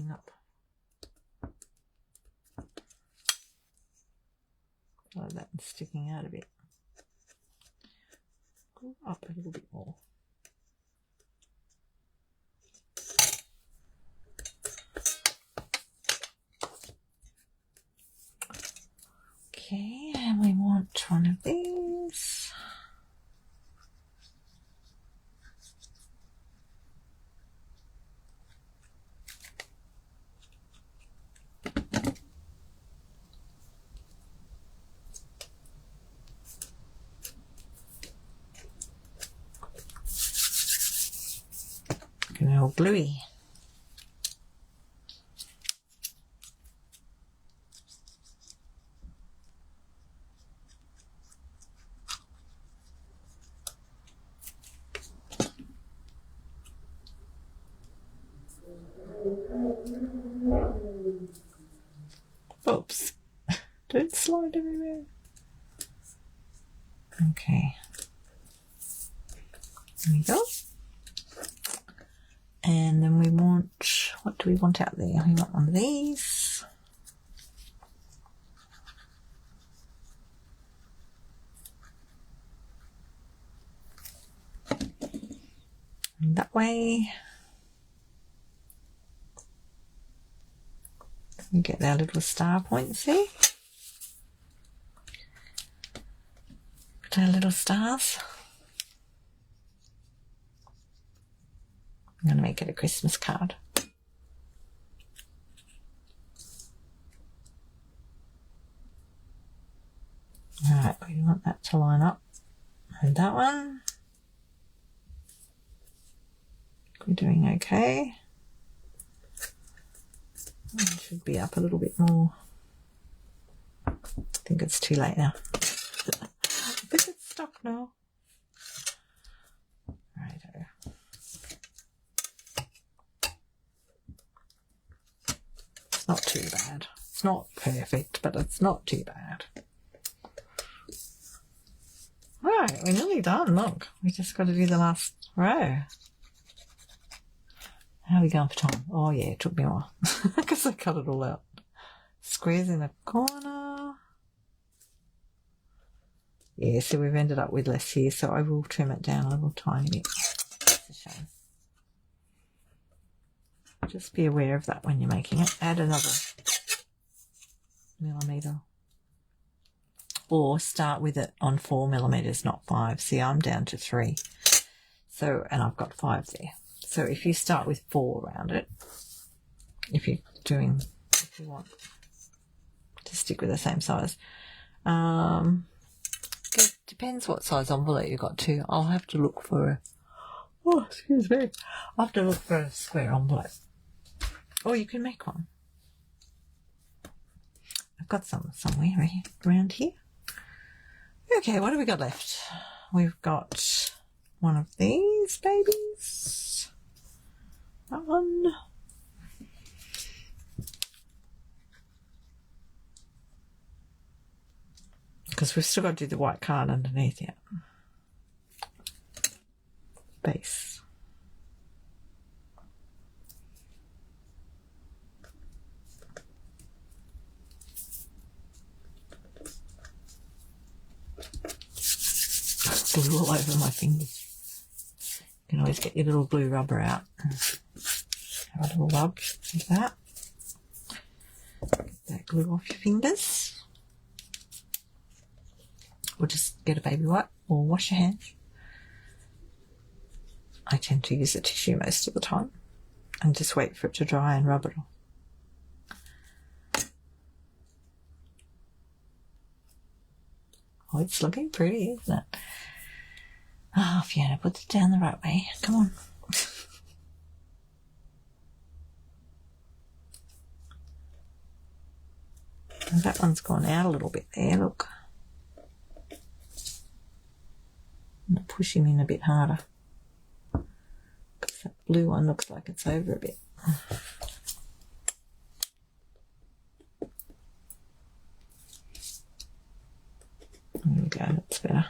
Up like that and sticking out a bit. Go up a little bit more. Okay, and we want one of these. All bluey. slide everywhere. Okay. There we go. And then we want, what do we want out there? We want one of these. And that way. We get our little star points there. Got our little stars. I'm going to make it a Christmas card. Alright, we want that to line up. And that one. We're doing okay. It should be up a little bit more. I think it's too late now. I think it's stuck now. Righto. It's not too bad. It's not perfect, but it's not too bad. Right, we're nearly done. Look, we just got to do the last row. How are we going for time? Oh yeah, it took me a while because I cut it all out. Squares in the corner. Yeah, so we've ended up with less here, so I will trim it down a little tiny bit. It's a shame. Just be aware of that when you're making it. Add another millimetre. Or start with it on 4 millimetres, not 5. See, I'm down to 3. So, and I've got 5 there. So if you start with 4 around it, if you want to stick with the same size, it depends what size envelope you got too. I'll have to look for I'll have to look for a square envelope. Or you can make one. I've got some somewhere around here. Okay, what have we got left? We've got one of these babies. That one. Because we've still got to do the white card underneath yet. Base. Glue all over my fingers. You can always get your little blue rubber out. Have a little rub like that. Get that glue off your fingers. Or just get a baby wipe or wash your hands. I tend to use a tissue most of the time and just wait for it to dry and rub it off. Oh, it's looking pretty, isn't it? Ah, oh, Fiona, put it down the right way. Come on. And that one's gone out a little bit there, look. I'm going to push him in a bit harder. Because that blue one looks like it's over a bit. There we go, that's better.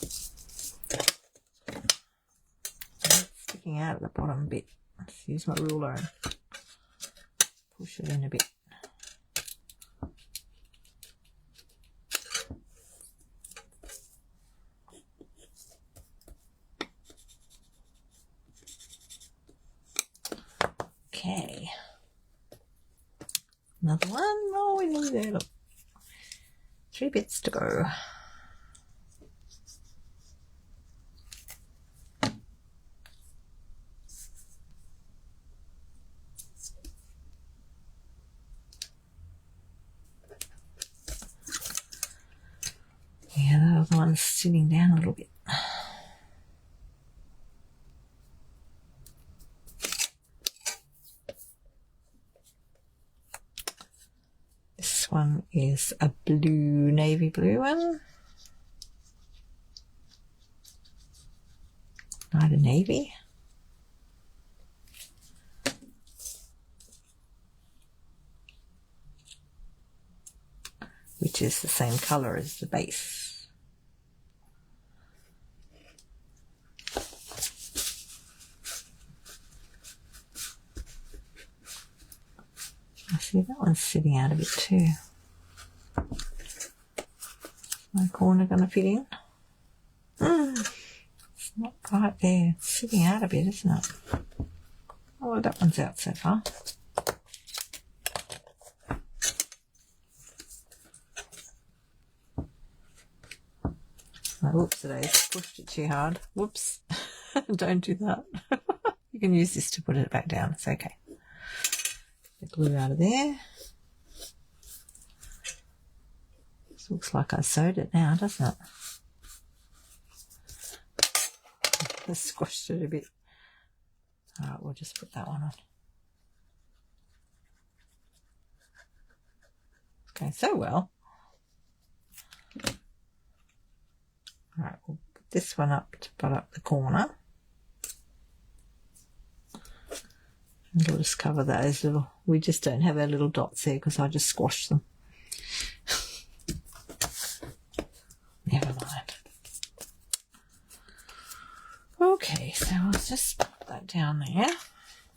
It's sticking out at the bottom a bit. Let's use my ruler and push it in a bit. Okay. Another one. Oh, we nearly there. Look. 3 bits to go. Yeah, the other one's sitting down a little bit. This one is a blue, navy blue one. Not a navy. which is the same colour as the base. I see that one's sitting out a bit too. My corner going to fit in? It's not right there. It's sitting out a bit, isn't it? Oh, that one's out so far. Oh, whoops, today pushed it too hard. Whoops. Don't do that. You can use this to put it back down. It's okay. The glue out of there. This looks like I sewed it now, doesn't it? I squashed it a bit. Alright, we'll just put that one on. Okay, so well. Alright, we'll put this one up to put up the corner. And we'll just cover those little, we just don't have our little dots there because I just squashed them. Never mind. Okay, so I'll just put that down there.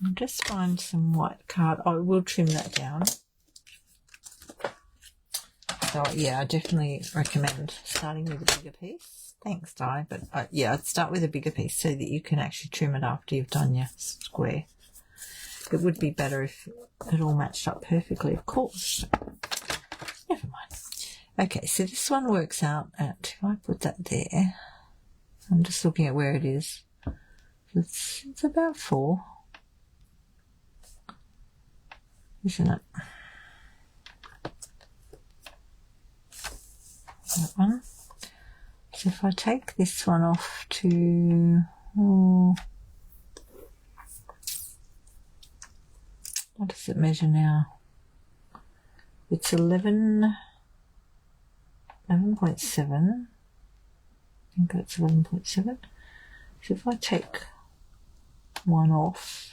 I'll just find some white card. I will trim that down. So yeah, I definitely recommend starting with a bigger piece. Thanks, Di, but yeah, I'd start with a bigger piece so that you can actually trim it after you've done your square. It would be better if it all matched up perfectly, of course. Never mind. Okay, so this one works out at, if I put that there, I'm just looking at where it is. It's about 4, isn't it? That one. So if I take this one off to, what does it measure now? It's 11.7. I think that's 11.7. So if I take one off,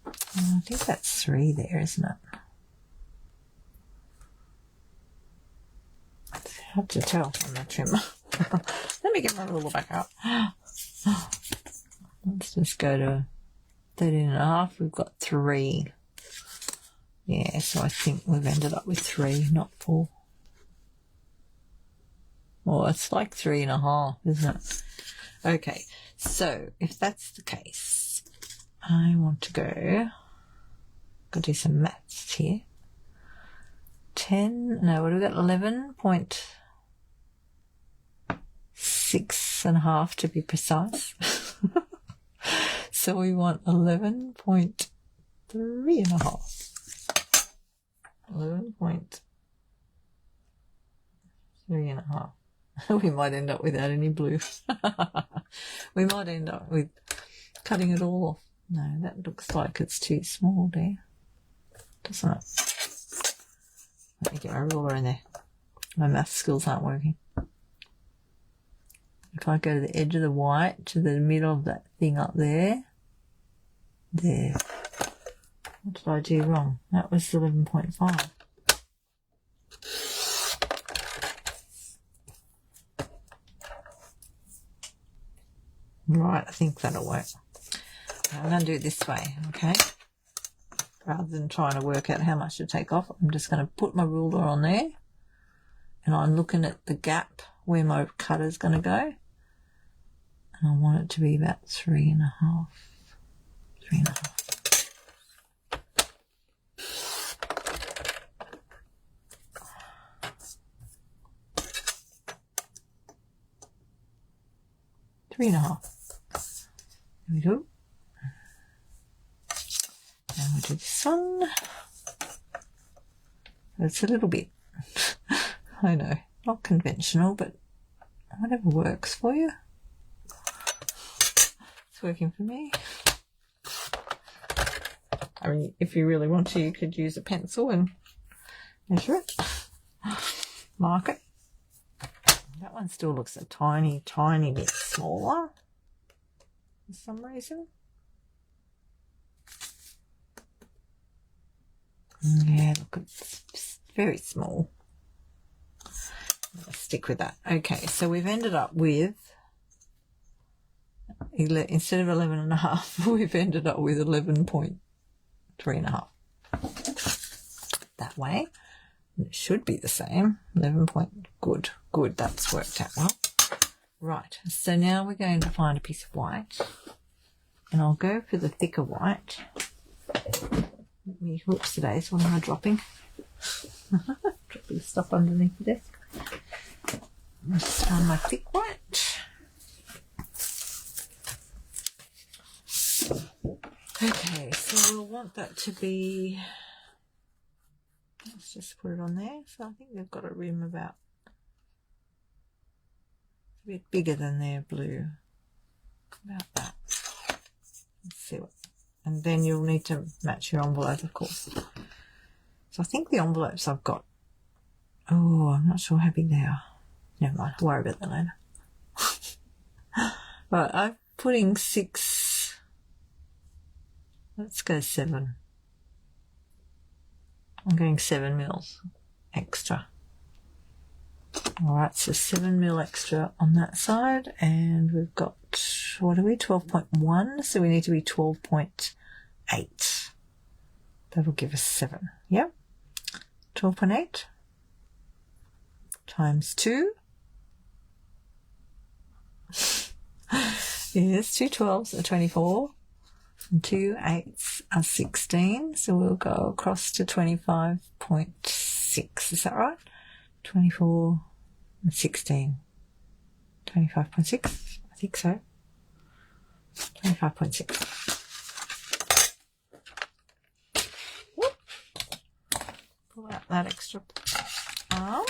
I think that's 3 there, isn't it? It's hard to tell on the trimmer. Let me get my ruler back out. Let's just go to 13.5. We've got 3. Yeah, so I think we've ended up with 3, not 4. Oh, it's like 3.5, isn't it? Okay, so if that's the case, I want to go do some maths here. 10, no, what have we got? 11.6.5 to be precise. So we want 11.3.5. 11.3.5. We might end up without any blue. We might end up with cutting it all off. No, that looks like it's too small there, doesn't it? Let me get my ruler in there. My math skills aren't working. If I go to the edge of the white, to the middle of that thing up there. There. What did I do wrong? That was 11.5. Right, I think that'll work. I'm going to do it this way, okay? Rather than trying to work out how much to take off, I'm just going to put my ruler on there. And I'm looking at the gap where my cutter's going to go. And I want it to be about 3.5. 3.5. There we go. And we'll do this one. It's a little bit, I know, not conventional, but whatever works for you. It's working for me. I mean, if you really want to, you could use a pencil and measure it, mark it. That one still looks a tiny, tiny bit smaller for some reason. Yeah, look, it's very small. Let's stick with that. Okay, so we've ended up with, instead of 11.5, we've ended up with 11.3.5. That way. It should be the same. 11 point. Good. Good. That's worked out well. Right. So now we're going to find a piece of white. And I'll go for the thicker white. Let me, whoops, today's what am I dropping? Dropping stuff underneath the desk. Let's find my thick white. Okay, so we'll want that to be, let's just put it on there. So I think they've got a rim about a bit bigger than their blue. About that. Let's see what, and then you'll need to match your envelope, of course. So I think the envelopes I've got, oh, I'm not sure how big they are. Never mind, I'll worry about that later. Right, I'm putting 6, let's go 7. I'm going 7 mils extra. Alright, so 7 mil extra on that side, and we've got, what are we, 12.1, so we need to be 12.8. That'll give us 7, yep. 12.8 times 2. Yes, 2 12s are 24, and 2 8s are 16, so we'll go across to 25.6, is that right? 24 and 16. 25.6? I think so. 25.6. Pull out that extra arm.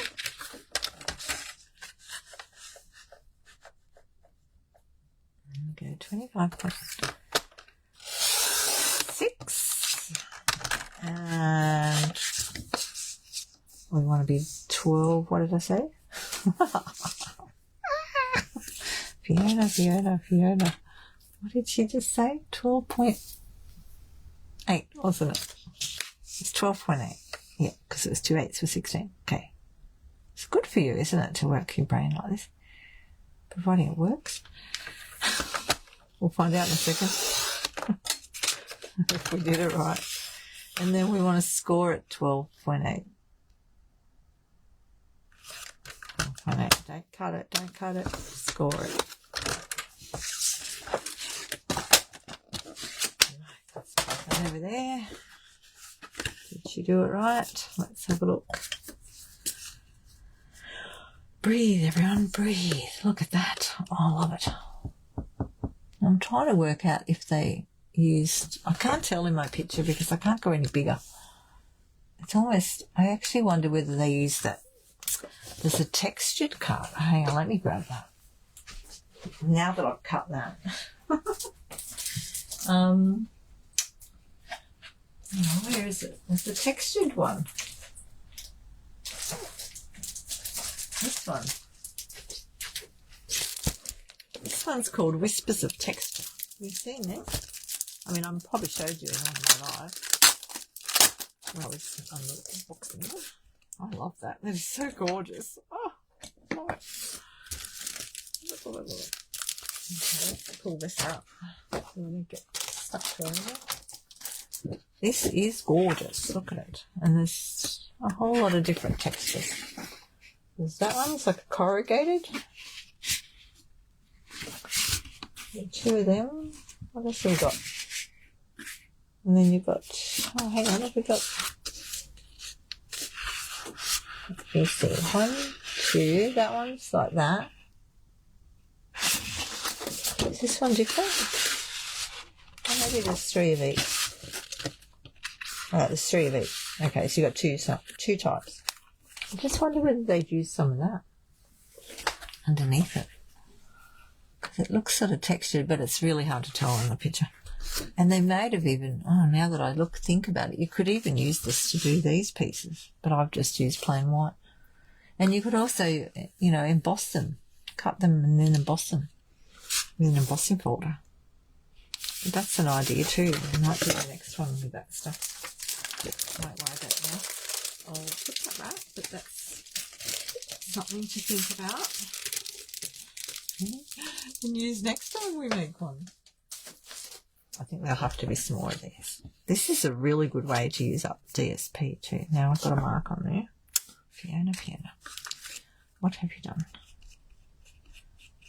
Go 25.6. And we want to be 12, what did I say? Fiona. What did she just say? 12.8, wasn't it? It's 12.8. Yeah, because it was 2 8s for 16. Okay. It's good for you, isn't it, to work your brain like this? Providing it works. We'll find out in a second if we did it right. And then we want to score at 12.8. 12.8. Don't cut it. Don't cut it. Score it. Let's put that over there. Did she do it right? Let's have a look. Breathe, everyone. Breathe. Look at that. Oh, I love it. I'm trying to work out if they used, I can't tell in my picture because I can't go any bigger. It's almost, I actually wonder whether they used that. There's a textured cut. Hang on, let me grab that. Now that I've cut that. Where is it? There's the textured one. This one. This one's called Whispers of Texture. Have you seen this? I mean, I probably showed you in one of my lives. Well, it's unboxing it. I love that. That is so gorgeous. Oh, love it. Love it. Okay, let's pull this out. I'm going to get stuck to it. This is gorgeous. Look at it. And there's a whole lot of different textures. There's that one. It's like a corrugated. Two of them. What else have we got? And then you've got, oh, hang on, what have we got? Let me see. 1, 2, that one's like that. Is this one different? Oh, maybe there's 3 of each. Alright, there's 3 of each. Okay, so you've got two types. I just wonder whether they'd use some of that underneath it. Because it looks sort of textured, but it's really hard to tell in the picture. And they might have even, oh, now that I think about it, you could even use this to do these pieces, but I've just used plain white. And you could also, emboss them, cut them and then emboss them with an embossing folder. But that's an idea too. We might do the next one with that stuff. Might write that now. I'll put that back, but that's something to think about and use next time we make one. I think there'll have to be some more of these. This is a really good way to use up DSP too. Now I've got a mark on there. Fiona. What have you done?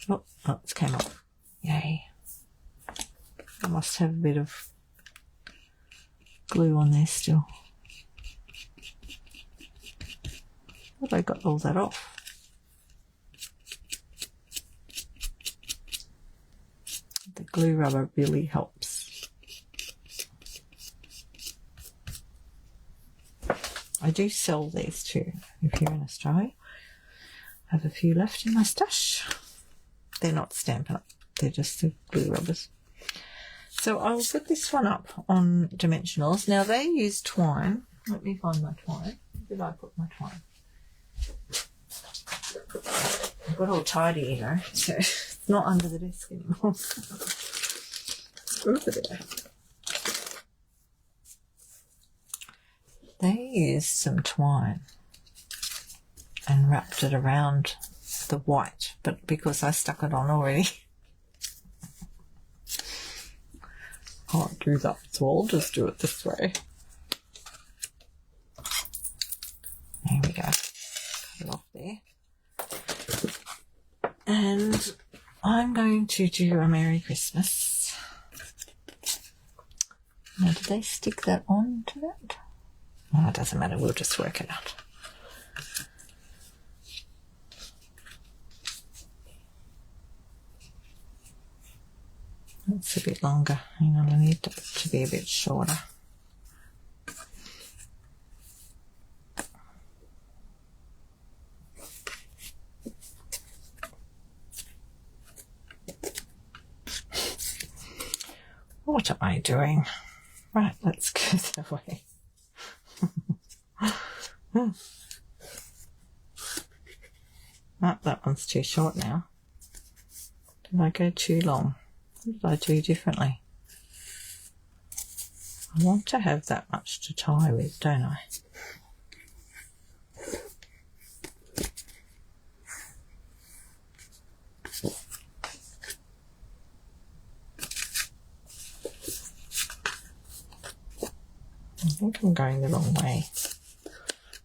Oh, it's came off. Yay. I must have a bit of glue on there still. But I got all that off. The glue rubber really helps. I do sell these too if you're in Australia. I have a few left in my stash. They're not Stampin' Up, they're just the glue rubbers. So I'll put this one up on Dimensionals. Now they use twine. Let me find my twine. Where did I put my twine? I've got all tidy, you know, so it's not under the desk anymore. Over there. They used some twine and wrapped it around the white, but because I stuck it on already, I can't do that, so I'll just do it this way. There we go. Cut it off there. And I'm going to do a Merry Christmas. Now, did they stick that on to that? Oh, it doesn't matter, we'll just work it out. That's a bit longer. Hang on, I need it to be a bit shorter. What am I doing? Right, let's go that way. Oh, that one's too short now. Did I go too long? What did I do differently? I want to have that much to tie with, don't I? I think I'm going the wrong way.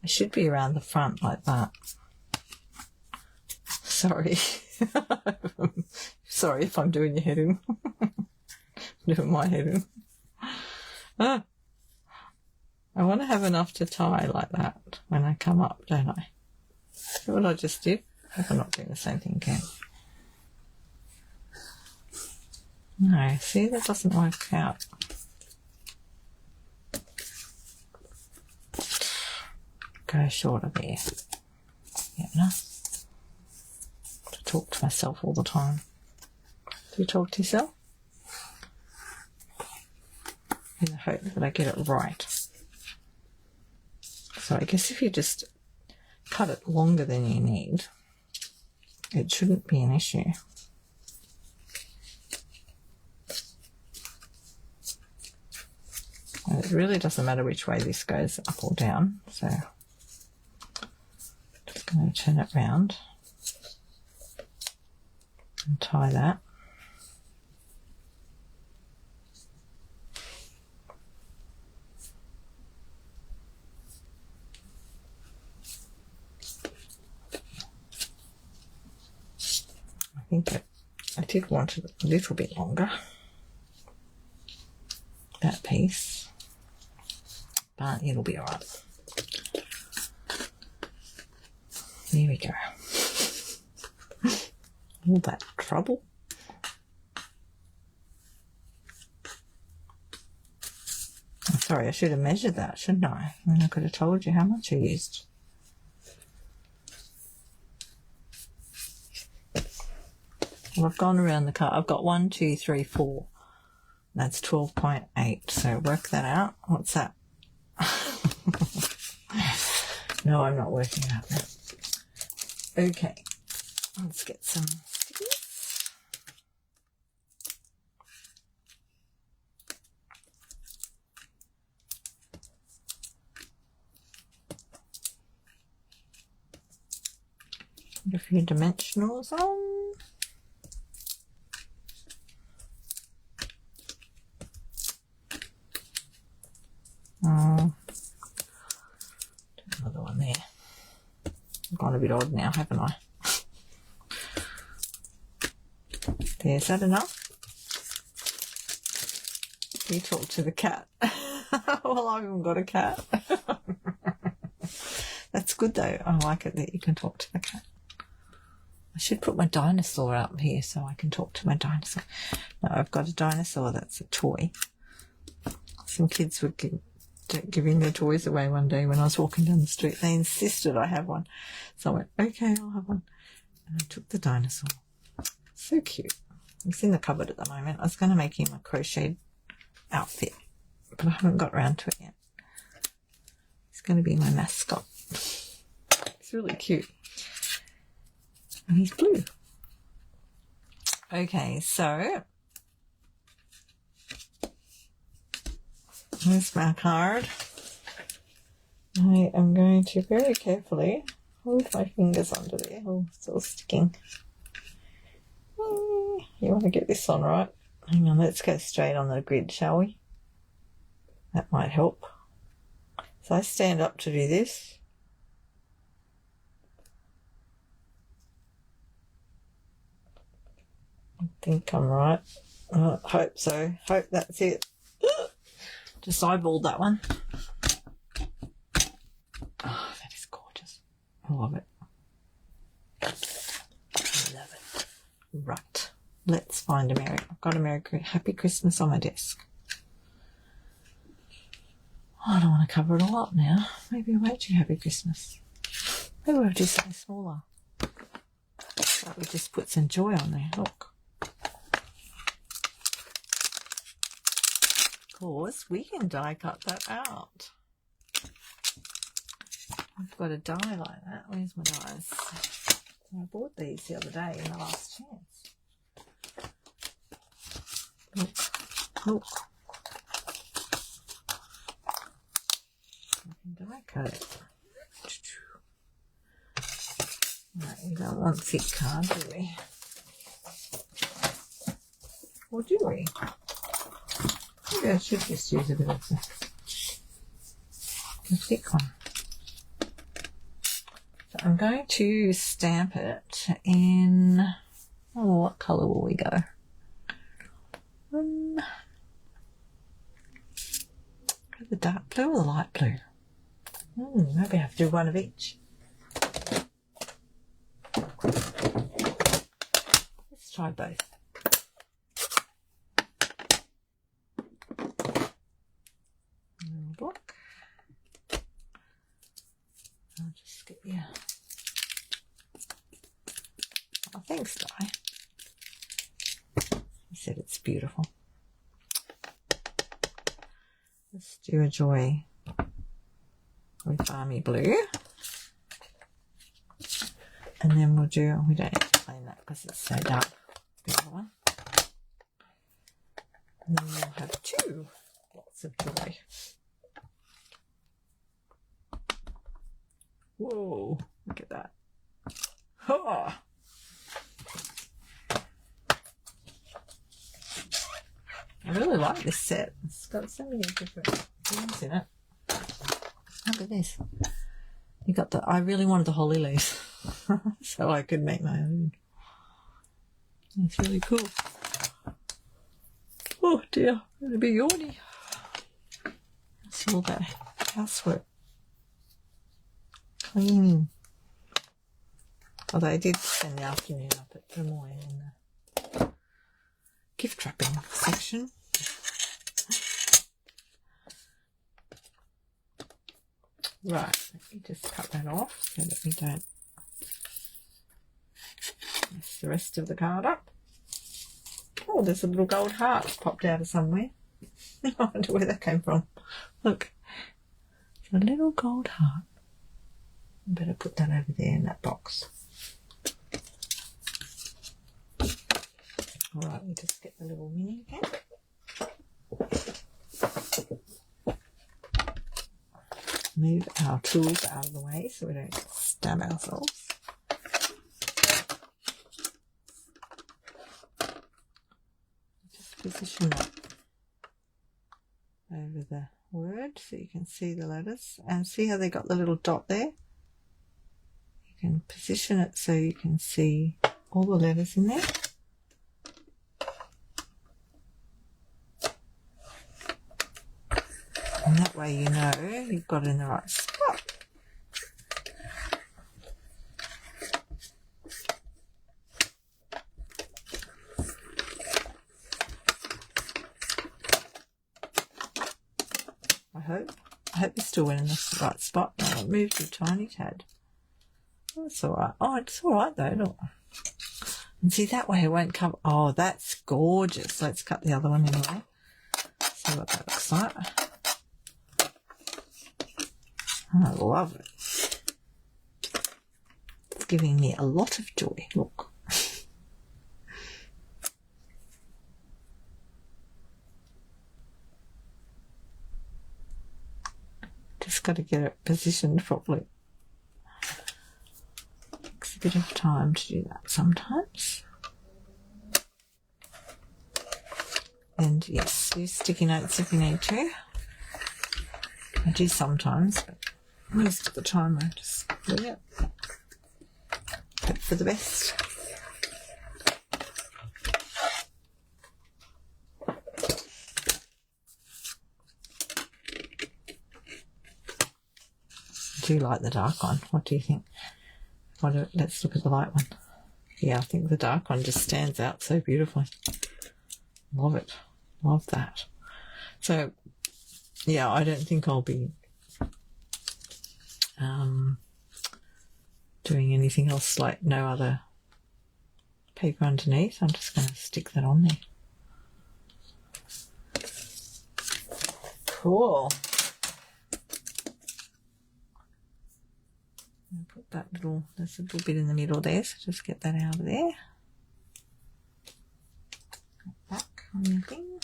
I should be around the front like that. Sorry. Sorry if I'm doing your head in. Doing my head in. Ah, I want to have enough to tie like that when I come up, don't I? See what I just did? I hope I'm not doing the same thing again. No, see, that doesn't work out. Go shorter there. Yeah, enough. To talk to myself all the time. Do you talk to yourself? In the hope that I get it right. So I guess if you just cut it longer than you need, it shouldn't be an issue. And it really doesn't matter which way this goes, up or down, so just going to turn it round and tie that. I think I did want it a little bit longer, that piece, but it'll be alright. There we go. All that trouble. I'm sorry, I should have measured that, shouldn't I? I mean, I could have told you how much I used. Well, I've gone around the card. I've got 1, 2, 3, 4. That's 12.8. So work that out. What's that? No, I'm not working out that. Okay. Let's get some stickies. a few dimensionals on. Oh, another one there. I've gone a bit odd now, haven't I? There's that enough? You talk to the cat. Well, I haven't got a cat. That's good though. I like it that you can talk to the cat. I should put my dinosaur up here so I can talk to my dinosaur. No, I've got a dinosaur that's a toy. Some kids were giving their toys away one day when I was walking down the street. They insisted I have one. So I went, okay, I'll have one. And I took the dinosaur. So cute. He's in the cupboard at the moment. I was going to make him a crocheted outfit, but I haven't got around to it yet. He's going to be my mascot. It's really cute. And he's blue. Okay, so here's my card. I am going to very carefully hold my fingers under there. Oh, it's all sticking. You want to get this on right? Hang on, let's go straight on the grid, shall we? That might help. So I stand up to do this. I think I'm right. Hope so. Hope that's it. Just eyeballed that one. Oh, that is gorgeous. I love it. I love it. Right. Let's find a Merry. I've got a Happy Christmas on my desk. Oh, I don't want to cover it all up now. Maybe I won't do Happy Christmas. Maybe we'll do something smaller. Like we just put some joy on there. Look. Of course, we can die cut that out. I've got a die like that. Where's my dies? I bought these the other day in the last chance. Look, look. I can die cut it. Right, we don't want thick card, do we? Or do we? Maybe I should just use a bit of the thick one. So I'm going to stamp it in, oh, what colour will we go? The dark blue or the light blue? Maybe I have to do one of each. Let's try both. Block. I'll just get you. Oh, thanks, Di. He said it's beautiful. Let's do a joy with army blue. And then we'll do, we don't need to clean that because it's so dark. The other one. And then we'll have two lots of joy. Whoa, look at that. Oh. I really like this set. It's got so many different things in it. Look at this. You got the, I really wanted the holly leaves so I could make my own. It's really cool. Oh dear, I'm going to be yawny. It's all about housework. Cleaning. Although I did spend the afternoon up at Pyrmont in the gift wrapping section. Right, let me just cut that off so that we don't mess the rest of the card up. Oh, there's a little gold heart popped out of somewhere. I wonder where that came from. Look, it's a little gold heart. I better put that over there in that box. Alright, we just get the little mini pack. Move our tools out of the way so we don't stab ourselves. position that over the word so you can see the letters, and see how they got the little dot there? You can position it so you can see all the letters in there. And that way you know you've got it in the right spot. I hope you still went in the right spot. Oh, it moved a tiny tad. Oh, it's alright. Oh, it's alright though, look. And see, that way it won't cover. Oh, that's gorgeous. Let's cut the other one anyway. See what that looks like. I love it. It's giving me a lot of joy. Look. Just got to get it positioned properly. Takes a bit of time to do that sometimes. And yes, use sticky notes if you need to. I do sometimes, but most of the time I just do it. Hope for the best. I do like the dark one. What do you think? Let's look at the light one. Yeah, I think the dark one just stands out so beautifully. Love it. Love that. So, yeah, I don't think I'll be doing anything else, like no other paper underneath. I'm just going to stick that on there. Cool. Put that little, there's a little bit in the middle there, so just get that out of there. Back on your thing.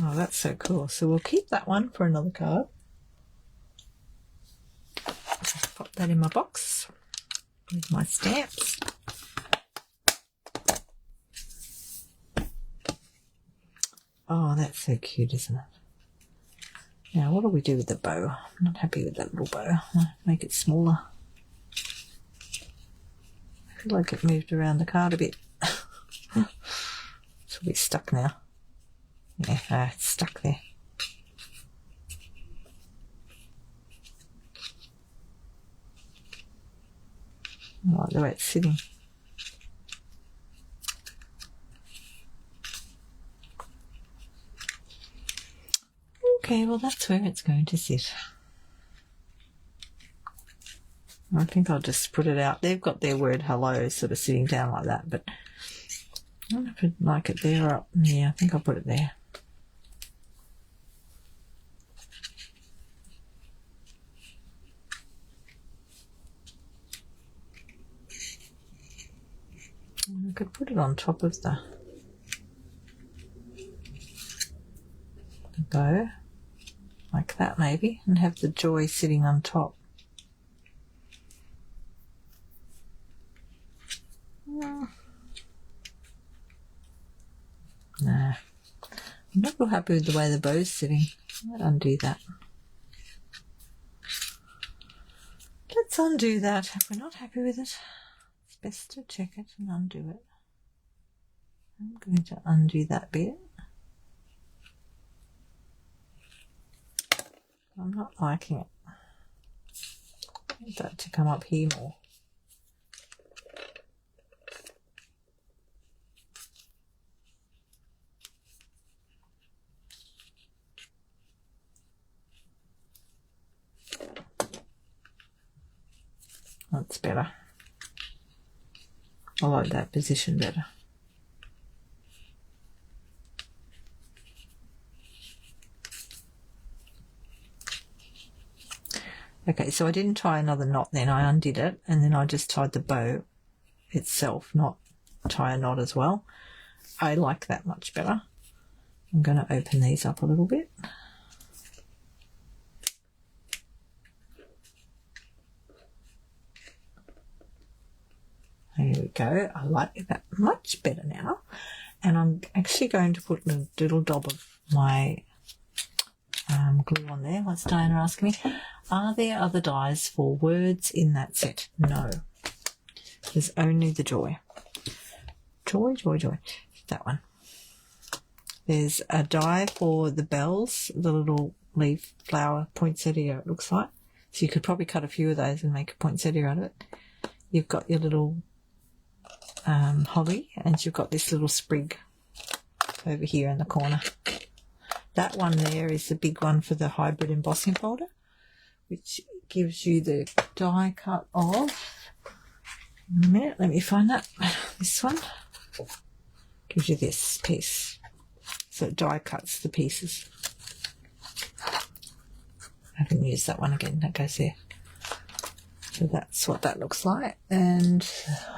Oh, that's so cool. So we'll keep that one for another card. Just pop that in my box with my stamps. Oh, that's so cute, isn't it? Now, what do we do with the bow? I'm not happy with that little bow. I'll make it smaller. I feel like it moved around the card a bit. It's a bit stuck now. Yeah, it's stuck there. I like the way it's sitting. Okay, well that's where it's going to sit. I think I'll just put it out. They've got their word hello sort of sitting down like that, but I don't know if I'd like it there or up. Yeah, I think I'll put it there. I could put it on top of the bow, like that maybe, and have the joy sitting on top. Nah, I'm not real happy with the way the bow's sitting. I might undo that. Let's undo that if we're not happy with it. It's best to check it and undo it. I'm going to undo that bit. I'm not liking it. I need that to come up here more. That's better. I like that position better. Okay, so I didn't tie another knot then. I undid it and then I just tied the bow itself, not tie a knot as well. I like that much better. I'm going to open these up a little bit. There we go. I like that much better now. And I'm actually going to put a little dab of my glue on there. What's Diana asking me? Are there other dies for words in that set? No. There's only the joy. Joy, joy, joy. That one. There's a die for the bells, the little leaf flower poinsettia it looks like. So you could probably cut a few of those and make a poinsettia out of it. You've got your little holly, and you've got this little sprig over here in the corner. That one there is the big one for the hybrid embossing folder, which gives you the die cut of, in a minute, let me find that, this one, gives you this piece. So it die cuts the pieces. I haven't used that one again, that goes there. So that's what that looks like. And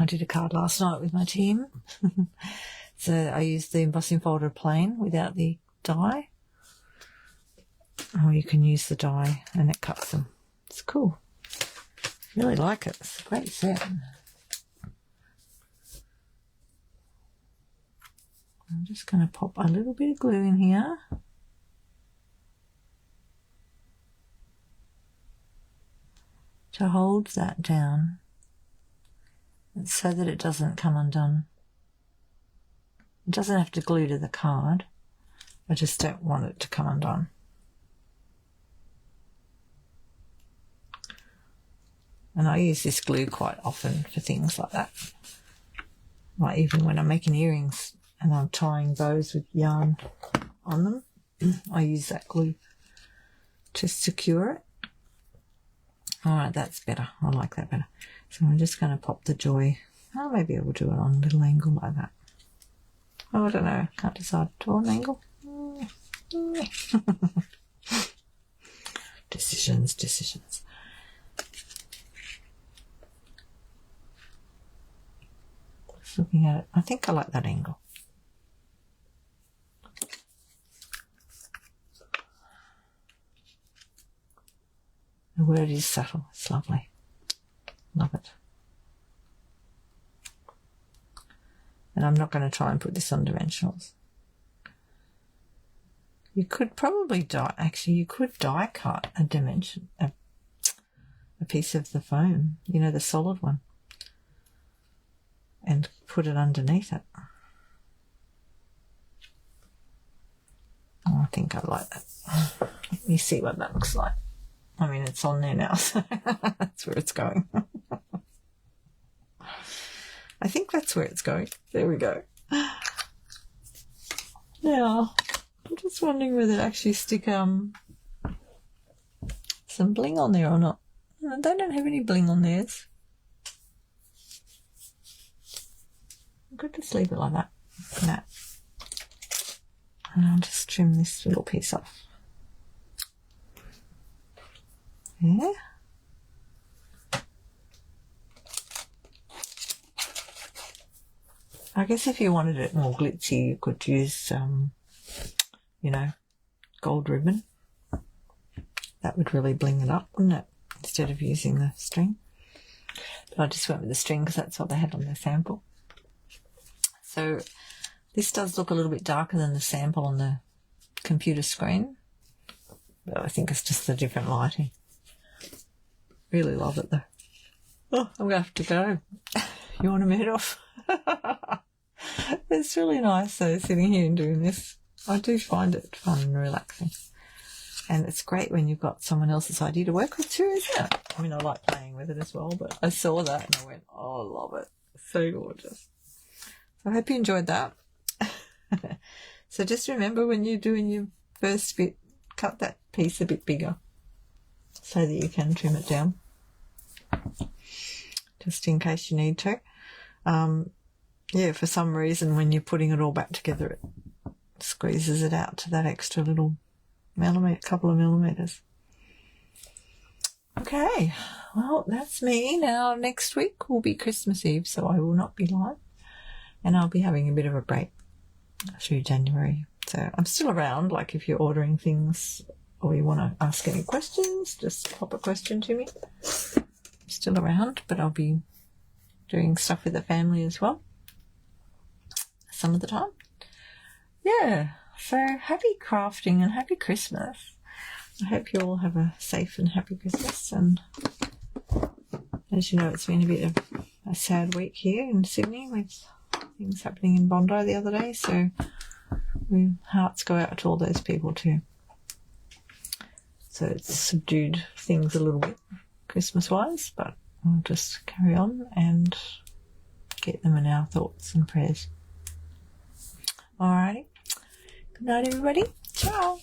I did a card last night with my team. So I used the embossing folder plain without the die. Or you can use the die and it cuts them. It's cool. Really like it. It's a great set. I'm just going to pop a little bit of glue in here. To hold that down so that it doesn't come undone. It doesn't have to glue to the card. I just don't want it to come undone. And I use this glue quite often for things like that. Like even when I'm making earrings and I'm tying bows with yarn on them, I use that glue to secure it. Alright, that's better. I like that better. So I'm just going to pop the joy. Oh, maybe I will do it on a little angle like that. Oh, I don't know. Can't decide. To an angle. Decisions, decisions. Just looking at it. I think I like that angle. The word is subtle. It's lovely. Love it. And I'm not going to try and put this on dimensionals. You could probably die, actually you could die cut a dimension, a piece of the foam, you know, the solid one, and put it underneath it. Oh, I think I like that. Let me see what that looks like. I mean, it's on there now, so that's where it's going. I think that's where it's going. There we go. Now, I'm just wondering whether to actually stick some bling on there or not. No, they don't have any bling on theirs. I could just leave it like that. No. And I'll just trim this little piece off. Yeah. I guess if you wanted it more glitzy, you could use, you know, gold ribbon. That would really bling it up, wouldn't it? Instead of using the string. But I just went with the string because that's what they had on their sample. So this does look a little bit darker than the sample on the computer screen. But I think it's just the different lighting. Really love it though. Oh, I'm going to have to go. You want to head off? It's really nice though, sitting here and doing this. I do find it fun and relaxing. And it's great when you've got someone else's idea to work with too, isn't it? I mean, I like playing with it as well, but I saw that and I went, oh, I love it. So gorgeous. So I hope you enjoyed that. So just remember when you're doing your first bit, cut that piece a bit bigger so that you can trim it down. Just in case you need to. Yeah, for some reason when you're putting it all back together, it squeezes it out to that extra little couple of millimeters. Okay, well, that's me. Now, next week will be Christmas Eve, so I will not be live. And I'll be having a bit of a break through January. So I'm still around, like if you're ordering things or you want to ask any questions, just pop a question to me. I'm still around, but I'll be doing stuff with the family as well some of the time. Yeah, so happy crafting and happy Christmas. I hope you all have a safe and happy Christmas, and as you know, it's been a bit of a sad week here in Sydney with things happening in Bondi the other day, so hearts go out to all those people too. So it's subdued things a little bit Christmas-wise, but we'll just carry on and get them in our thoughts and prayers. Alrighty. Good night, everybody. Ciao.